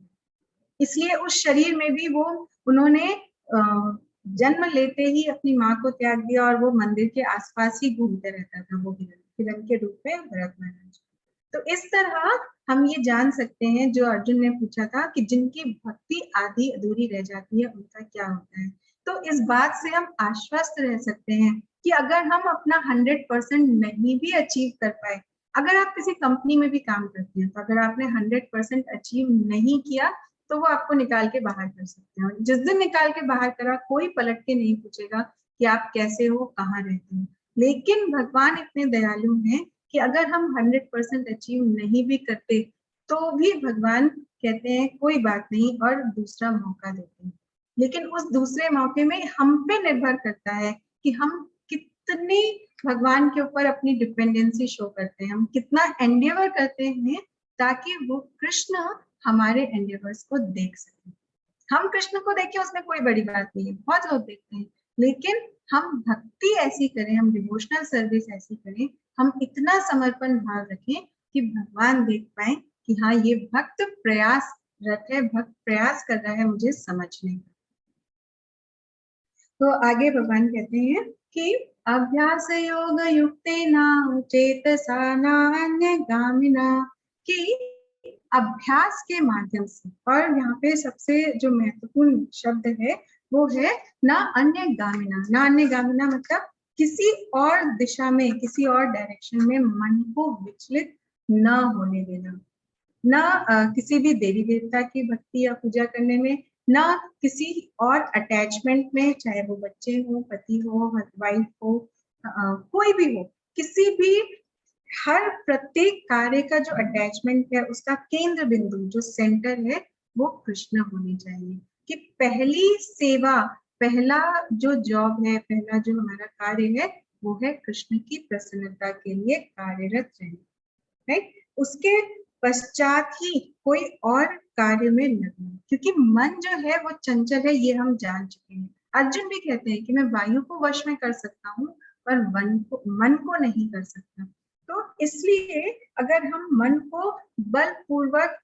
इसलिए उस शरीर में भी वो उन्होंने जन्म लेते ही अपनी माँ को त्याग दिया और वो मंदिर के आसपास ही घूमते रहता था, वो हिरण के रूप में भरत महाराज। तो इस तरह हम ये जान सकते हैं, जो अर्जुन ने पूछा था कि जिनकी भक्ति आधी अधूरी रह जाती है उनका क्या होता है। तो इस बात से हम आश्वस्त रह सकते हैं कि अगर हम अपना 100% नहीं भी अचीव कर पाए, अगर आप किसी कंपनी में भी काम करते हैं, तो अगर आपने 100% अचीव नहीं किया तो वो आपको निकाल के बाहर कर सकते हैं। जिस दिन निकाल के बाहर करा, कोई पलट के नहीं पूछेगा कि आप कैसे हो, कहाँ रहते हो। लेकिन भगवान इतने दयालु हैं कि अगर हम 100% अचीव नहीं भी करते तो भी भगवान कहते हैं कोई बात नहीं और दूसरा मौका देते हैं। लेकिन उस दूसरे मौके में हम पे निर्भर करता है कि हम कितनी भगवान के ऊपर अपनी डिपेंडेंसी शो करते हैं, हम कितना एंडेवर करते हैं ताकि वो कृष्ण हमारे एंडेवर्स को देख सके। हम कृष्ण को देखें उसमें कोई बड़ी बात नहीं है, बहुत लोग देखते हैं, लेकिन हम भक्ति ऐसी करें, हम डिवोशनल सर्विस ऐसी करें, हम इतना समर्पण भाव रखें कि भगवान देख पाए कि हाँ ये भक्त प्रयासरत है, भक्त प्रयास कर रहा है मुझे समझने का। तो आगे भगवान कहते हैं कि अभ्यास योग युक्तेना चेतसा नान्यगामिना, कि अभ्यास के माध्यम से, और यहाँ पे सबसे जो महत्वपूर्ण शब्द है वो है ना अन्य गामिना। ना अन्य गामिना मतलब किसी और दिशा में, किसी और डायरेक्शन में मन को विचलित न होने देना, ना किसी भी देवी देवता की भक्ति या पूजा करने में, ना किसी और अटैचमेंट में, चाहे वो बच्चे हो, पति हो, वाइफ हो, कोई भी हो, किसी भी, हर प्रत्येक कार्य का जो अटैचमेंट है उसका केंद्र बिंदु, जो सेंटर है, वो कृष्ण होनी चाहिए। कि पहली सेवा, पहला जो जॉब है, पहला जो हमारा कार्य है वो है कृष्ण की प्रसन्नता के लिए कार्यरत रहना, राइट। उसके पश्चात ही कोई और कार्य में लगना, क्योंकि मन जो है वो चंचल है, ये हम जान चुके हैं। अर्जुन भी कहते हैं कि मैं वायु को वश में कर सकता हूँ पर मन को नहीं कर सकता। तो इसलिए अगर हम मन को बलपूर्वक,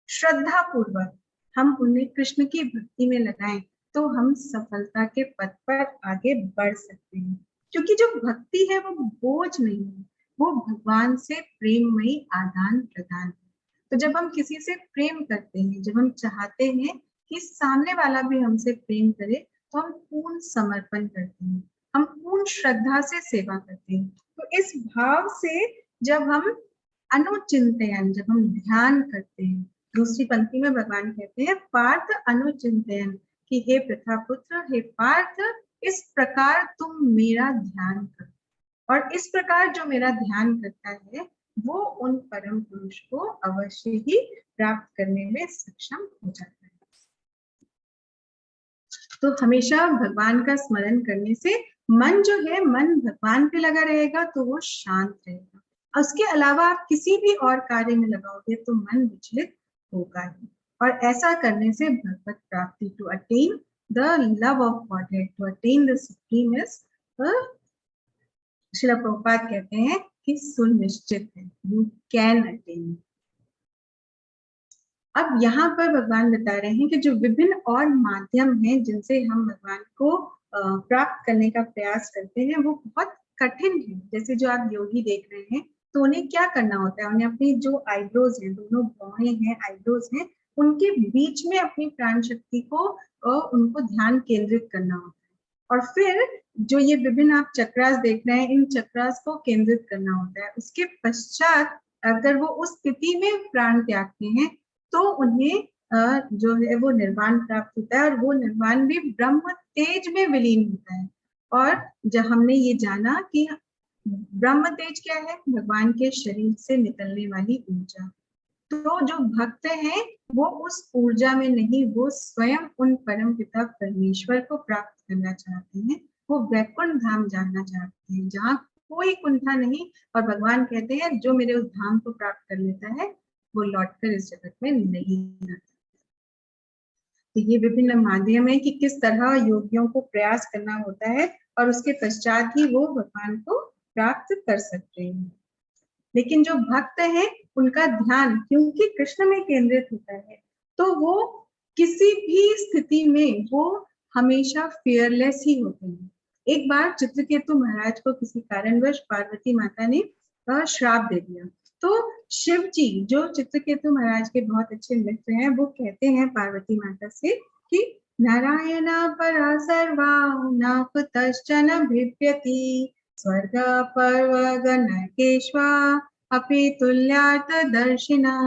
श्रद्धा पूर्वक हम उन्हें कृष्ण की भक्ति में लगाएं तो हम सफलता के पथ पर आगे बढ़ सकते हैं। क्योंकि जो भक्ति है वो बोझ नहीं है, वो भगवान से प्रेममयी आदान प्रदान है। तो जब हम किसी से प्रेम करते हैं, जब हम चाहते हैं कि सामने वाला भी हमसे प्रेम करे, तो हम पूर्ण समर्पण करते हैं, हम पूर्ण श्रद्धा से सेवा करते हैं। तो इस भाव से जब हम अनुचिंतन, जब हम ध्यान करते हैं, दूसरी पंक्ति में भगवान कहते हैं पार्थ अनुचिंतन, कि हे प्रथा पुत्र, हे पार्थ, इस प्रकार तुम मेरा ध्यान करो। और इस प्रकार जो मेरा ध्यान करता है वो उन परम पुरुष को अवश्य ही प्राप्त करने में सक्षम हो जाता है। तो हमेशा भगवान का स्मरण करने से मन जो है, मन भगवान पे लगा रहेगा तो वो शांत रहेगा। उसके अलावा आप किसी भी और कार्य में लगाओगे तो मन विचलित होगा ही। और ऐसा करने से भगवत प्राप्ति, to attain the love of Godhead, to attain the supremeness, Srila Prabhupada कहते हैं कि सुनिश्चित है, यू कैन अटेन। अब यहाँ पर भगवान बता रहे हैं कि जो विभिन्न और माध्यम हैं जिनसे हम भगवान को प्राप्त करने का प्रयास करते हैं वो बहुत कठिन है। जैसे जो आप योगी देख रहे हैं तो उन्हें क्या करना होता है, उन्हें अपनी जो आईब्रोज हैं, दोनों भौहें हैं, आईब्रोज हैं, उनके बीच में अपनी प्राण शक्ति को उनको ध्यान केंद्रित करना होता है। और फिर जो ये विभिन्न आप चक्रास देख रहे हैं, इन चक्रास को केंद्रित करना होता है। उसके पश्चात अगर वो उस स्थिति में प्राण त्यागते हैं तो उन्हें जो है वो निर्वाण प्राप्त होता है, और वो निर्वाण भी ब्रह्म तेज में विलीन होता है। और जब हमने ये जाना कि ब्रह्म तेज क्या है, भगवान के शरीर से निकलने वाली ऊर्जा। तो जो भक्त हैं वो उस ऊर्जा में नहीं, वो स्वयं उन परम पिता परमेश्वर को प्राप्त करना चाहते हैं, वो वैकुंठ धाम जानना चाहते हैं जहाँ कोई कुंठा नहीं। और भगवान कहते हैं जो मेरे उस धाम को प्राप्त कर लेता है वो लौटकर इस जगत में नहीं आता। तो ये विभिन्न माध्यम है कि किस तरह योगियों को प्रयास करना होता है और उसके पश्चात ही वो भगवान को प्राप्त कर सकते हैं। लेकिन जो भक्त हैं उनका ध्यान क्योंकि कृष्ण में केंद्रित होता है तो वो किसी भी स्थिति में वो हमेशा फियरलेस ही होते हैं। एक बार चित्रकेतु महाराज को किसी कारणवश पार्वती माता ने श्राप दे दिया। तो शिव जी जो चित्रकेतु महाराज के बहुत अच्छे मित्र हैं, वो कहते हैं पार्वती माता से कि नारायण परा सर्वा न कुतश्चन भिप्यति, स्वर्ग पर्व गणकेश्वा अपि तुल्यार्थ दर्शिना।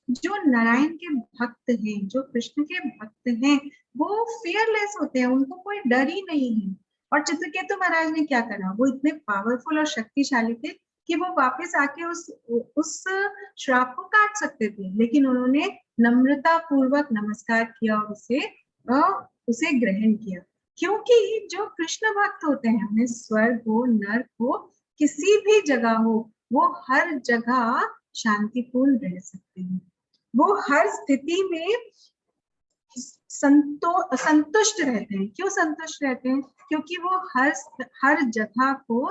जो नारायण के भक्त हैं, जो कृष्ण के भक्त हैं, वो फियरलेस होते हैं, उनको कोई डर ही नहीं है। और चित्रकेतु महाराज ने क्या करा, वो इतने पावरफुल और शक्तिशाली थे कि वो वापस आके उस श्राप को काट सकते थे, लेकिन उन्होंने नम्रता पूर्वक नमस्कार किया और उसे ग्रहण किया। क्योंकि जो कृष्ण भक्त होते हैं, उन्हें स्वर्ग हो, नर्क हो, किसी भी जगह हो, वो हर जगह शांतिपूर्ण रह सकते हैं। वो हर स्थिति में संतुष्ट रहते हैं। क्यों संतुष्ट रहते हैं? क्योंकि वो हर जगह को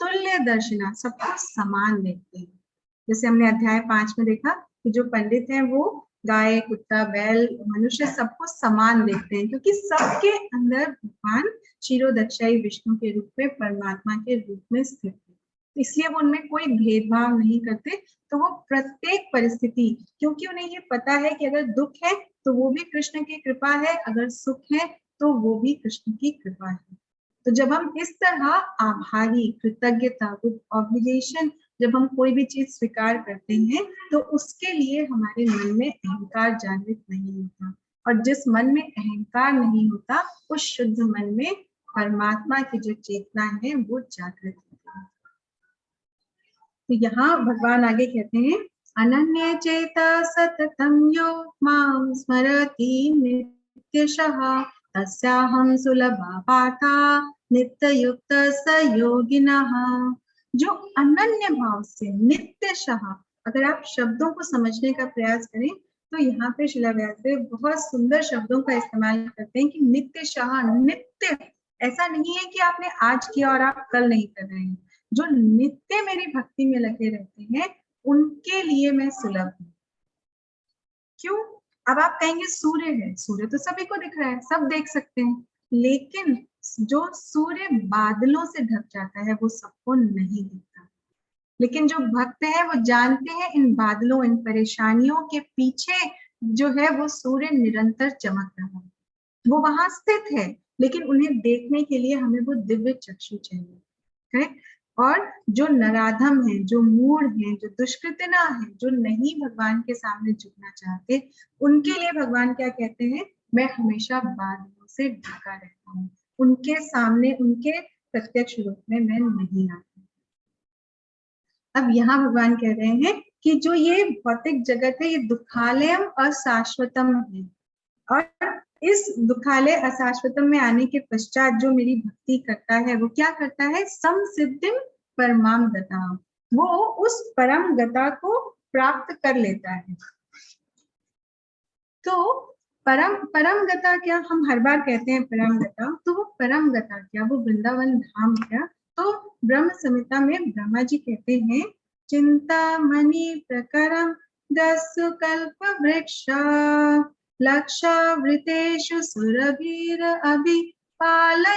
तुल्य दर्शना, सबको समान देखते हैं। जैसे हमने अध्याय 5 में देखा कि जो पंडित हैं वो गाय, कुत्ता, बैल, मनुष्य सबको समान देखते हैं, क्योंकि सबके अंदर भगवान क्षीरोदक्षाई विष्णु के रूप में, परमात्मा के रूप में स्थित है। इसलिए वो उनमें कोई भेदभाव नहीं करते। तो वो प्रत्येक परिस्थिति, क्योंकि उन्हें ये पता है कि अगर दुख है तो वो भी कृष्ण की कृपा है, अगर सुख है तो वो भी कृष्ण की कृपा है। तो जब हम इस तरह आभारी, कृतज्ञता, ऑब्लिगेशन, जब हम कोई भी चीज स्वीकार करते हैं तो उसके लिए हमारे मन में अहंकार जागृत नहीं होता, और जिस मन में अहंकार नहीं होता उस शुद्ध मन में परमात्मा की जो चेतना है वो जागृत होती है। तो यहाँ भगवान आगे कहते हैं, अनन्य चेता सततम यो मां स्मरति नित्यशः तस्याहं सुलभा पार्था नित्य युक्त स योगिनः। जो अनन्य भाव से नित्यशः, अगर आप शब्दों को समझने का प्रयास करें तो यहाँ पे शिला व्यासदेव बहुत सुंदर शब्दों का इस्तेमाल करते हैं कि नित्यशः, नित्य ऐसा नहीं है कि आपने आज किया और आप कल नहीं कर रहे हैं। जो नित्य मेरी भक्ति में लगे रहते हैं उनके लिए मैं सुलभ हूँ। क्यों? अब आप कहेंगे सूर्य है, सूर्य तो सभी को दिख रहा है, सब देख सकते हैं, लेकिन जो सूर्य बादलों से ढक जाता है वो सबको नहीं दिखता। लेकिन जो भक्त है वो जानते हैं इन बादलों, इन परेशानियों के पीछे जो है वो सूर्य निरंतर चमक रहा है, वो वहां स्थित है, लेकिन उन्हें देखने के लिए हमें वो दिव्य चक्षु चाहिए। करेक्ट? और जो नराधम है, जो मूढ़ है, जो दुष्कृतना है, जो नहीं भगवान के सामने झुकना चाहते, उनके लिए भगवान क्या कहते हैं, मैं हमेशा बादलों से ढका रहता हूँ, उनके सामने, उनके प्रत्यक्ष रूप में मैं नहीं आता। अब यहाँ भगवान कह रहे हैं कि जो ये भौतिक जगत है ये दुखालयम और शाश्वतम है, और इस दुखालय अशाश्वतम में आने के पश्चात जो मेरी भक्ति करता है वो क्या करता है, सम सिद्धिम परमाम गता, वो उस परम गता को प्राप्त कर लेता है। तो परम गता क्या, हम हर बार कहते हैं परम गता, तो वो परम गता क्या, वो वृंदावन धाम क्या? तो ब्रह्म संहिता में ब्रह्मा जी कहते हैं, चिंतामणि प्रकरम दस्सु कल्प वृक्ष लक्षावृतेषु सुरभिर अभिपालयन्तम्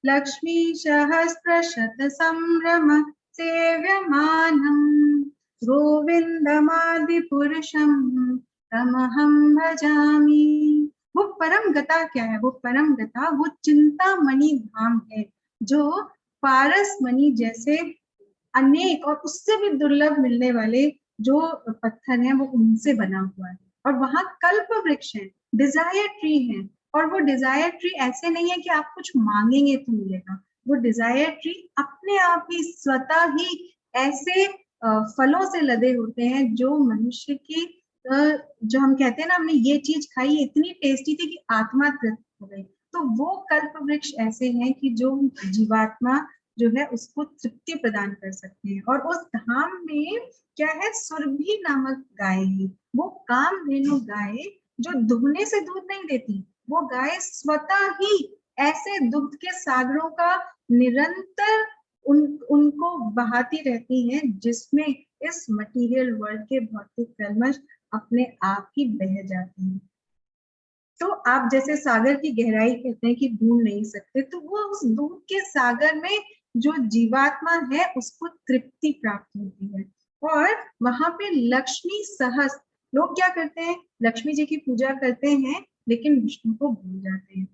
लक्ष्मी सहस्रशत संभ्रम सेव्यमानम् गोविंदमादि पुरुषम तमहं भजामि। वो परम गता क्या है? वो परम गता वो चिंतामणि धाम है, जो पारस मणि जैसे अनेक और उससे भी दुर्लभ मिलने वाले जो पत्थर हैं वो उनसे बना हुआ है, और वहां कल्प वृक्ष है, डिजायर ट्री है, और वो डिजायर ट्री ऐसे नहीं है कि आप कुछ मांगेंगे तो मिलेगा, वो डिजायर ट्री अपने आप ही स्वतः ही ऐसे फलों से लदे होते हैं जो मनुष्य की जो हम कहते हैं ना, हमने ये चीज खाई इतनी टेस्टी थी कि आत्मा तृप्त हो गई, तो वो कल्प वृक्ष ऐसे हैं कि जो जीवात्मा जो है उसको तृप्ति प्रदान कर सकते हैं। और उस धाम में क्या है, सुरभि नामक गाय है, वो कामधेनु गाय जो दुहने से दूध नहीं देती, वो गाय स्वतः ही ऐसे दुग्ध के सागरों का निरंतर उनको बहाती रहती हैं, जिसमें इस मटेरियल वर्ल्ड के भौतिक कलमश अपने आप ही बह जाते हैं। तो आप जैसे सागर की गहराई कहते हैं कि ढूंढ नहीं सकते, तो वो उस दूध के सागर में जो जीवात्मा है उसको तृप्ति प्राप्त होती है। और वहां पे लक्ष्मी सहस्त्र, लोग क्या करते हैं, लक्ष्मी जी की पूजा करते हैं लेकिन विष्णु को भूल जाते हैं,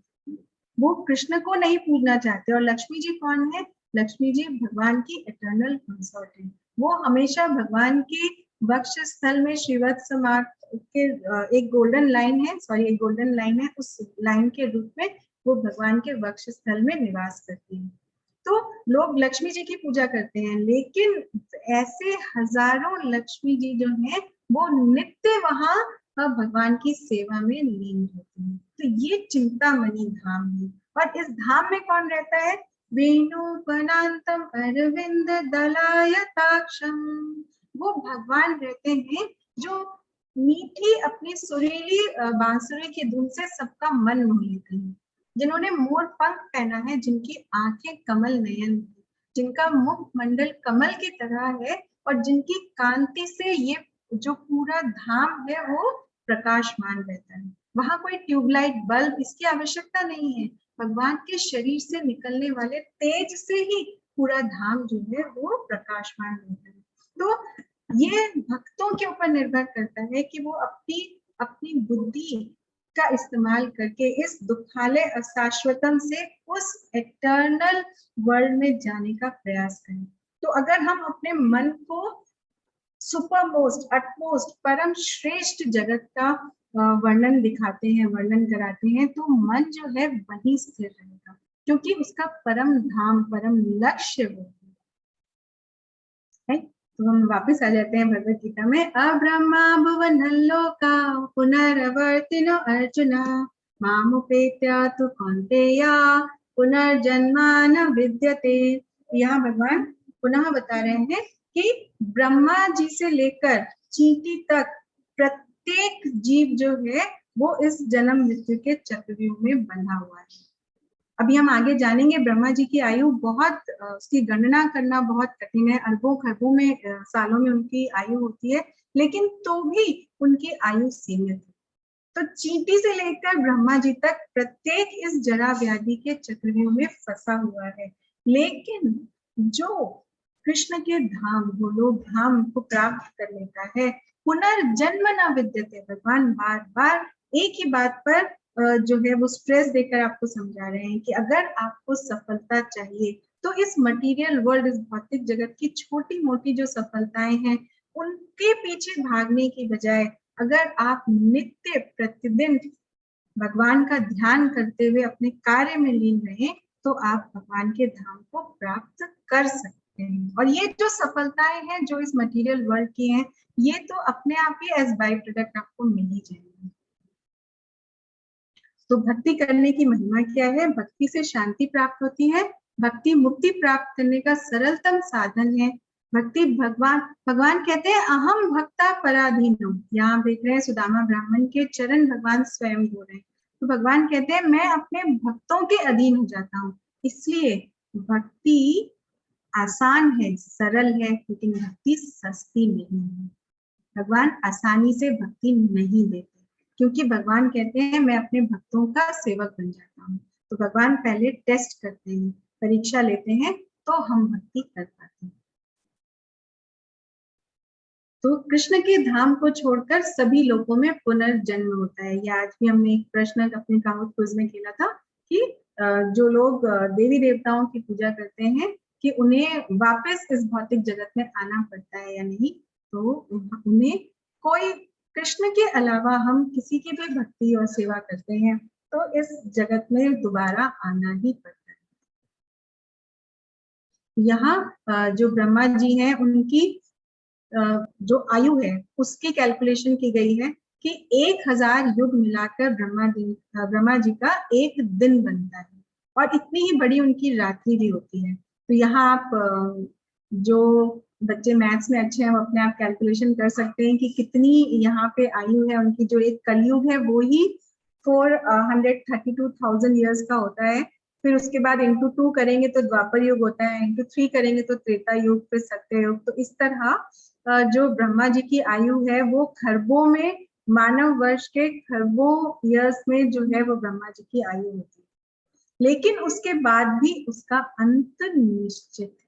वो कृष्ण को नहीं पूजना चाहते। और लक्ष्मी जी कौन है? लक्ष्मी जी भगवान की इटर्नल कंसर्ट है, वो हमेशा भगवान के वक्ष स्थल में श्रीवत्स के एक गोल्डन लाइन है, एक गोल्डन लाइन है, उस लाइन के रूप में वो भगवान के वक्ष स्थल में निवास करती है। तो लोग लक्ष्मी जी की पूजा करते हैं, लेकिन ऐसे हजारों लक्ष्मी जी जो हैं वो नित्य वहां भगवान की सेवा में लीन रहते हैं। तो ये चिंतामणि धाम है। और इस धाम में कौन रहता है? वेणुवनांतम अरविंद दलायताक्षम, वो भगवान रहते हैं जो मीठी अपनी सुरीली बांसुरी की धुन से सबका मन मोह लेते हैं, जिन्होंने मोर पंख पहना है, जिनकी आंखें कमल नयन है, जिनका मुख मंडल कमल की तरह है, और जिनकी कांति से ये जो पूरा धाम है वो प्रकाशमान रहता है। वहां कोई ट्यूबलाइट बल्ब इसकी आवश्यकता नहीं है, भगवान के शरीर से निकलने वाले तेज से ही पूरा धाम जो है वो प्रकाशमान रहता है। तो ये भक्तों के ऊपर निर्भर करता है कि वो अपनी अपनी बुद्धि का इस्तेमाल करके इस दुखालय अशाश्वतम से उस एटर्नल वर्ल्ड में जाने का प्रयास करें। तो अगर हम अपने मन को सुपर मोस्ट अटमोस्ट परम श्रेष्ठ जगत का वर्णन दिखाते हैं, वर्णन कराते हैं, तो मन जो है वहीं स्थिर रहेगा, क्योंकि उसका परम धाम परम लक्ष्य वो है। तो हम वापस आ जाते हैं भगवत गीता में। अब्रह्मा भुवनल्लोका पुनरवर्तिनो अर्जुना मामुपेत्य तु कौन्तेया पुनर्जन्मा न विद्यते। यहाँ भगवान पुनः बता रहे हैं कि ब्रह्मा जी से लेकर चींटी तक प्रत्येक जीव जो है वो इस जन्म मृत्यु के चक्रव्यूह में बंधा हुआ है। अभी हम आगे जानेंगे, ब्रह्मा जी की आयु बहुत उसकी गणना करना बहुत कठिन है, अरबों खरबों में सालों में उनकी आयु होती है, लेकिन तो भी उनकी आयु सीमित है। तो चींटी से लेकर ब्रह्मा जी तक प्रत्येक इस जरा व्याधि के चक्रव्यूह में फंसा हुआ है। लेकिन जो कृष्ण के धाम गोलोक धाम को प्राप्त कर लेता है, पुनर्जन्म न विद्यते, भगवान बार बार एक ही बात पर जो है वो स्ट्रेस देकर आपको समझा रहे हैं कि अगर आपको सफलता चाहिए तो इस मटेरियल वर्ल्ड, इस भौतिक जगत की छोटी मोटी जो सफलताएं हैं उनके पीछे भागने की बजाय अगर आप नित्य प्रतिदिन भगवान का ध्यान करते हुए अपने कार्य में लीन रहें तो आप भगवान के धाम को प्राप्त कर सकते हैं। और ये जो सफलताएं हैं जो इस मटेरियल वर्ल्ड की हैं, ये तो अपने आप ही एज बाय प्रोडक्ट आपको मिल ही जाएगी। तो भक्ति करने की महिमा क्या है? भक्ति से शांति प्राप्त होती है, भक्ति मुक्ति प्राप्त करने का सरलतम साधन है। भक्ति भगवान कहते हैं अहम भक्ता पराधीनो। यहाँ देख रहे हैं सुदामा ब्राह्मण के चरण भगवान स्वयं बोल रहे हैं। तो भगवान कहते हैं मैं अपने भक्तों के अधीन हो जाता हूँ। इसलिए भक्ति आसान है, सरल है, लेकिन भक्ति सस्ती नहीं है। भगवान आसानी से भक्ति नहीं देते, क्योंकि भगवान कहते हैं मैं अपने भक्तों का सेवक बन जाता हूँ। तो भगवान पहले टेस्ट करते हैं, परीक्षा लेते हैं, तो हम भक्ति कर पाते हैं। तो कृष्ण के धाम को छोड़कर सभी लोगों में पुनर्जन्म होता है। या आज भी हमने एक प्रश्न अपने काउंट क्विज में खेला था कि जो लोग देवी देवताओं की पूजा करते हैं कि उन्हें वापस इस भौतिक जगत में आना पड़ता है या नहीं। तो उन्हें कोई कृष्ण के अलावा हम किसी की भी भक्ति और सेवा करते हैं तो इस जगत में दोबारा आना ही पड़ता है। यहाँ जो ब्रह्मा जी हैं उनकी जो आयु है उसकी कैलकुलेशन की गई है कि 1000 युग मिलाकर ब्रह्मा जी का एक दिन बनता है, और इतनी ही बड़ी उनकी रात्रि भी होती है। तो यहाँ आप जो बच्चे मैथ्स में अच्छे हैं वो अपने आप कैलकुलेशन कर सकते हैं कि कितनी यहाँ पे आयु है उनकी। जो एक कलयुग है वो ही 432,000 ईयर्स का होता है। फिर उसके बाद इंटू 2 करेंगे तो द्वापर युग होता है, इंटू 3 करेंगे तो त्रेता युग, फिर सत्य युग। तो इस तरह जो ब्रह्मा जी की आयु है वो खरबों में, मानव वर्ष के खरबों ईयर्स में जो है वो ब्रह्मा जी की आयु होती है, लेकिन उसके बाद भी उसका अंत निश्चित है।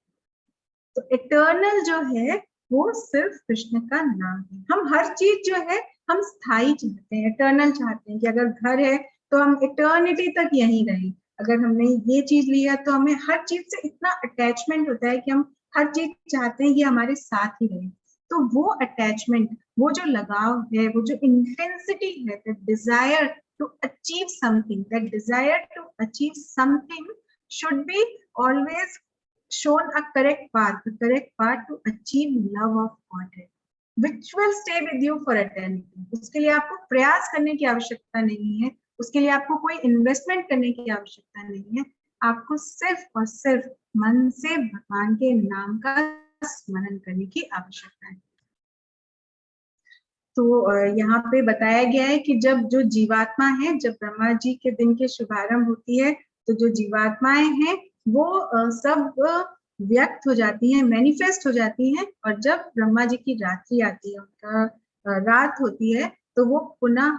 तो इटर्नल जो है वो सिर्फ कृष्ण का नाम है। हम हर चीज जो है हम स्थायी चाहते हैं, इटर्नल चाहते हैं कि अगर घर है तो हम इटर्निटी तक यहीं रहें। अगर हमने ये चीज लिया तो हमें हर चीज से इतना अटैचमेंट होता है कि हम हर चीज चाहते हैं कि हमारे साथ ही रहे। तो वो अटैचमेंट, वो जो लगाव है, वो जो इंटेंसिटी है, that desire to achieve something, that desire to achieve something should be always shown a correct path to achieve love of Godhead, which will stay with you for eternity. उसके लिए आपको प्रयास करने की आवश्यकता नहीं है, उसके लिए आपको कोई इन्वेस्टमेंट करने की आवश्यकता नहीं है, आपको सिर्फ और सिर्फ मन से भगवान के नाम का स्मरण करने की आवश्यकता है। तो यहाँ पे बताया गया है कि जब जो जीवात्मा है, जब ब्रह्मा जी के दिन की शुभारंभ होती है, तो जो जीवात्माएं हैं वो सब व्यक्त हो जाती हैं, मैनिफेस्ट हो जाती हैं, और जब ब्रह्मा जी की रात्रि आती है, उनका रात होती है, तो वो पुनः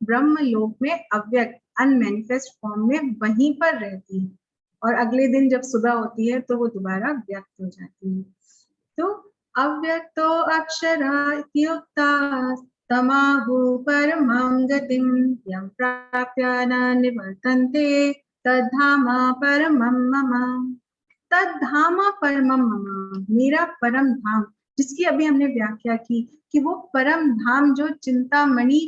ब्रह्म लोक में अव्यक्त अनमैनिफेस्ट फॉर्म में वहीं पर रहती है, और अगले दिन जब सुबह होती है तो वो दोबारा व्यक्त हो जाती है। तो अव्यक्तो अक्षरा इत्युक्ता तमाहु परमां गतिं यं प्राप्य न निवर्तन्ते तद्धामा परमं मम। तद्धामा परमं मम, मेरा परम धाम, जिसकी अभी हमने व्याख्या की कि वो परम धाम जो चिंतामणि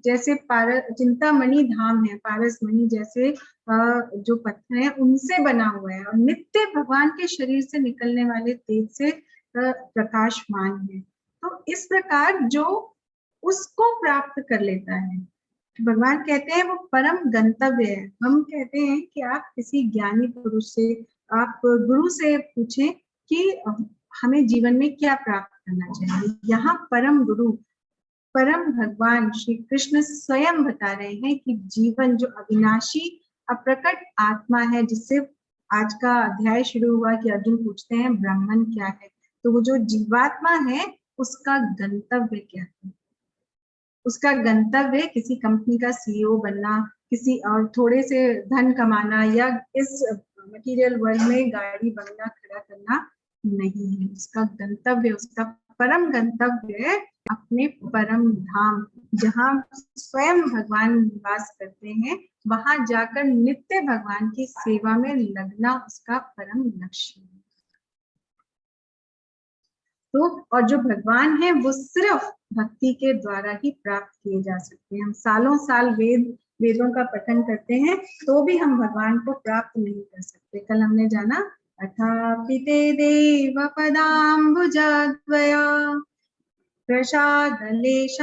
जैसे चिंतामणि धाम है, पारसमणि जैसे जो पत्थर है उनसे बना हुआ है, और नित्य भगवान के शरीर से निकलने वाले तेज से प्रकाशमान है। तो इस प्रकार जो उसको प्राप्त कर लेता है, भगवान कहते हैं वो परम गंतव्य है। हम कहते हैं कि आप किसी ज्ञानी पुरुष से, आप गुरु से पूछें कि हमें जीवन में क्या प्राप्त करना चाहिए। यहाँ परम गुरु, परम भगवान श्री कृष्ण स्वयं बता रहे हैं कि जीवन जो अविनाशी अप्रकट आत्मा है, जिससे आज का अध्याय शुरू हुआ कि अर्जुन पूछते हैं ब्राह्मण क्या है, तो वो जो जीवात्मा है उसका गंतव्य क्या है। उसका गंतव्य किसी कंपनी का सीईओ बनना, किसी और थोड़े से धन कमाना, या इस मटेरियल वर्ल्ड में गाड़ी बंगला खड़ा करना नहीं है। उसका गंतव्य, उसका परम गंतव्य अपने परम धाम, जहाँ स्वयं भगवान निवास करते हैं, वहां जाकर नित्य भगवान की सेवा में लगना उसका परम लक्ष्य है। तो और जो भगवान है वो सिर्फ भक्ति के द्वारा ही प्राप्त किए जा सकते हैं। हम सालों साल वेदों का पठन करते हैं तो भी हम भगवान को प्राप्त नहीं कर सकते। कल हमने जाना अथापि ते देव पदाम्बुजद्वया प्रसादलेशानुव्रता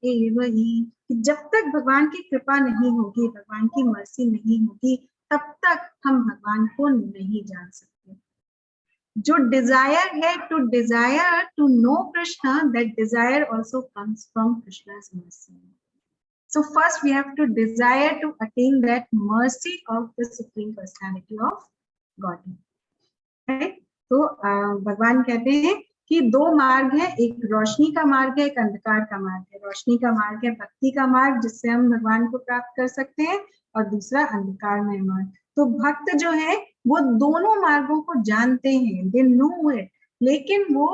एव हि, जब तक भगवान की कृपा नहीं होगी, भगवान की मर्सी नहीं होगी, तब तक हम भगवान को नहीं जान सकते। जो डिजायर है to desire to know Krishna, that desire also comes from Krishna's mercy. So first we have to desire to attain that mercy of the Supreme Personality of Godhead. right? तो भगवान कहते हैं कि दो मार्ग है, एक रोशनी का मार्ग है, एक अंधकार का मार्ग है। रोशनी का मार्ग है भक्ति का मार्ग, जिससे हम भगवान को प्राप्त कर सकते हैं, और दूसरा अंधकारमय मार्ग। तो भक्त जो है वो दोनों मार्गों को जानते हैं, दे नो इट, लेकिन वो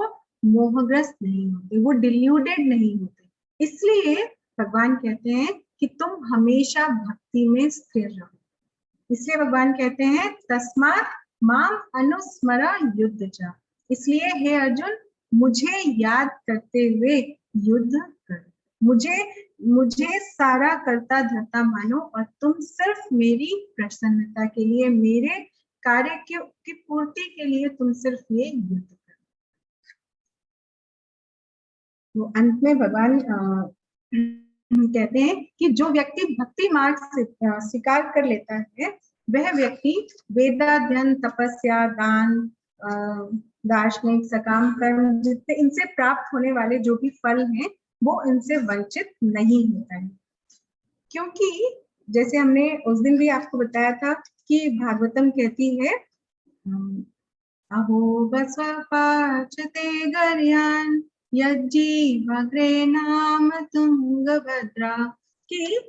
मोहग्रस्त नहीं होते, वो डिल्यूडेड नहीं होते। इसलिए भगवान कहते हैं कि तुम हमेशा भक्ति में स्थिर रहो। इसलिए भगवान कहते हैं तस्मात् माम अनुस्मरा युद्ध च, इसलिए हे अर्जुन मुझे याद करते हुए युद्ध कर, मुझे सारा करता धरता मानो, और तुम सिर्फ मेरी प्रसन्नता के लिए, मेरे कार्य की पूर्ति के लिए तुम सिर्फ ये युद्ध करो। तो अंत में भगवान कहते हैं कि जो व्यक्ति भक्ति मार्ग से स्वीकार कर लेता है, वह व्यक्ति वेदाध्ययन, तपस्या, दान, दार्शनिक, सकाम कर्म, जितने इनसे प्राप्त होने वाले जो भी फल हैं, वो इनसे वंचित नहीं होता है। क्योंकि जैसे हमने उस दिन भी आपको बताया था कि भागवतम कहती है अहो बस्वपाचते गर्यान यज्जीवाग्रे नाम तुंगभद्रा, कि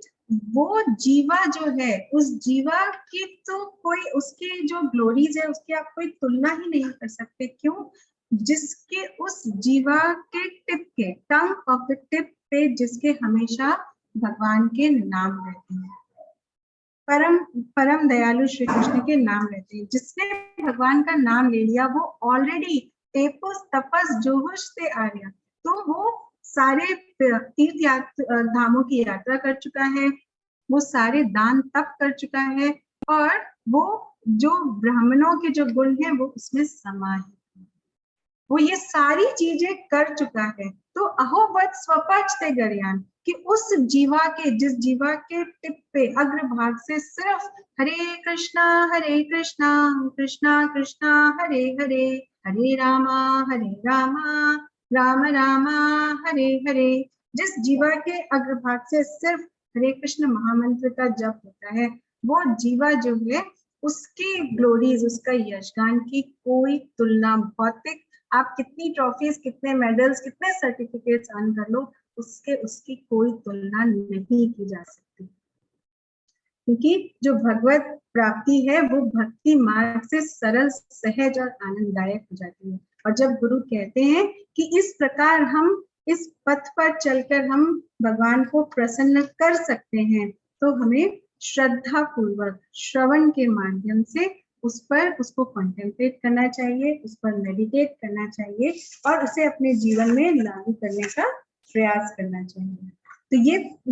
वो जीवा जो है, उस जीवा की तो कोई, उसकी जो ग्लोरीज है उसकी आप कोई तुलना ही नहीं कर सकते। क्यों? जिसके उस जीवा के टिप के, टंग ऑफ द टिप पे जिसके हमेशा भगवान के नाम रहते हैं, परम दयालु श्री कृष्ण के नाम रहते हैं। जिसने भगवान का नाम ले लिया वो ऑलरेडी तेपस तपस जोहुष से आ गया, तो वो सारे तीर्थ धामों की यात्रा कर चुका है, वो सारे दान तप कर चुका है, और वो जो ब्राह्मणों के जो गुण हैं वो उसमें समाहित हैं। वो ये सारी चीजें कर चुका है। तो अहोवत स्वपचते गर्यान, कि उस जीवा के, जिस जीवा के टिप पे अग्रभाग से सिर्फ हरे कृष्णा कृष्णा कृष्णा हरे हरे, हरे रामा राम रामा हरे हरे, जिस जीवा के अग्रभाग से सिर्फ हरे कृष्ण महामंत्र का जप होता है, वो जीवा जो है उसकी ग्लोरीज, उसका यशगान की कोई तुलना, भौतिक आप कितनी ट्रॉफीज, कितने मेडल्स, कितने सर्टिफिकेट्स अर्न कर लो, उसकी कोई तुलना नहीं की जा सकती। क्योंकि जो भगवत प्राप्ति है वो भक्ति मार्ग से सरल, सहज और आनंददायक हो जाती है। और जब गुरु कहते हैं कि इस प्रकार हम इस पथ पर चलकर हम भगवान को प्रसन्न कर सकते हैं, तो हमें श्रद्धा पूर्वक श्रवण के माध्यम से उसको कॉन्टेम्पलेट करना चाहिए, उस पर मेडिटेट करना चाहिए और उसे अपने जीवन में लागू करने का प्रयास करना चाहिए। तो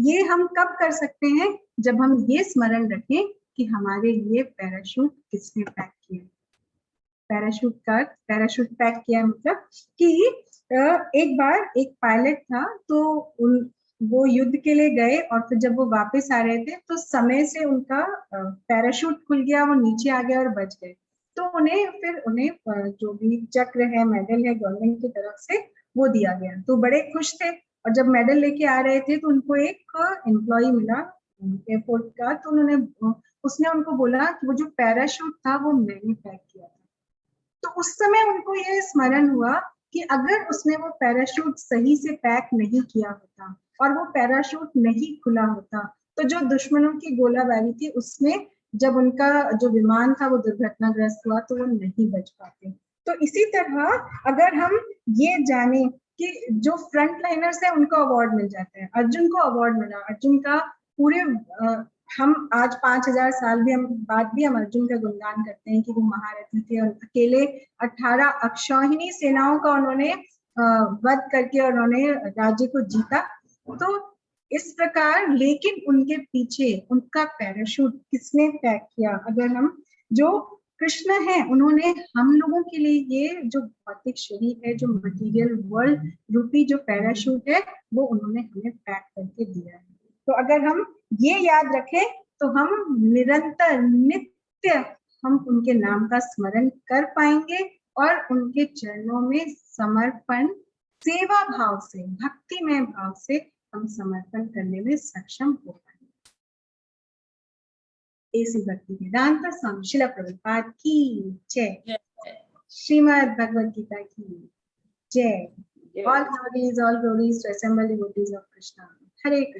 ये हम कब कर सकते हैं? जब हम ये स्मरण रखें कि हमारे लिए पैराशूट किसने पैक किया। पैराशूट पैक किया मतलब कि एक बार एक पायलट था, तो वो युद्ध के लिए गए और फिर जब वो वापस आ रहे थे तो समय से उनका पैराशूट खुल गया, वो नीचे आ गया और बच गए। तो उन्हें जो भी चक्र है, मेडल है गवर्नमेंट की तरफ से, वो दिया गया। तो बड़े खुश थे। और जब मेडल लेके आ रहे थे तो उनको एक एम्प्लॉय मिला एयरपोर्ट का, तो उसने उनको बोला कि वो जो पैराशूट था वो मैंने पैक किया था। तो उस समय उनको ये स्मरण हुआ कि अगर उसने वो पैराशूट सही से पैक नहीं किया होता और वो पैराशूट नहीं खुला होता, तो जो दुश्मनों की गोलाबारी थी उसमें जब उनका जो विमान था वो दुर्घटनाग्रस्त हुआ तो वो नहीं बच पाते। तो इसी तरह अगर हम ये जाने कि जो फ्रंट लाइनर्स है उनको अवार्ड मिल जाता है, अर्जुन को अवार्ड मिला, अर्जुन का पूरे हम आज 5000 साल भी हम बाद भी हम अर्जुन का गुणगान करते हैं कि वो महारथी थे और अकेले 18 अक्षौहिणी सेनाओं का उन्होंने वध करके और उन्होंने राज्य को जीता। तो इस प्रकार, लेकिन उनके पीछे उनका पैराशूट किसने पैक किया? अगर हम जो कृष्ण है, उन्होंने हम लोगों के लिए ये जो भौतिक शरीर है, जो मटेरियल वर्ल्ड रूपी जो पैराशूट है, वो उन्होंने हमें पैक करके दिया है। तो अगर हम ये याद रखें तो हम निरंतर नित्य हम उनके नाम का स्मरण कर पाएंगे और उनके चरणों में समर्पण, सेवा भाव से, भक्तिमय भाव से हम समर्पण करने में सक्षम हो पाएंगे। ऐसी भक्ति वेदांत स्वामी श्रील प्रभुपाद की जय। श्रीमद् भगवद गीता की जय। All glories to assembled devotees of Krishna. Hare Krishna.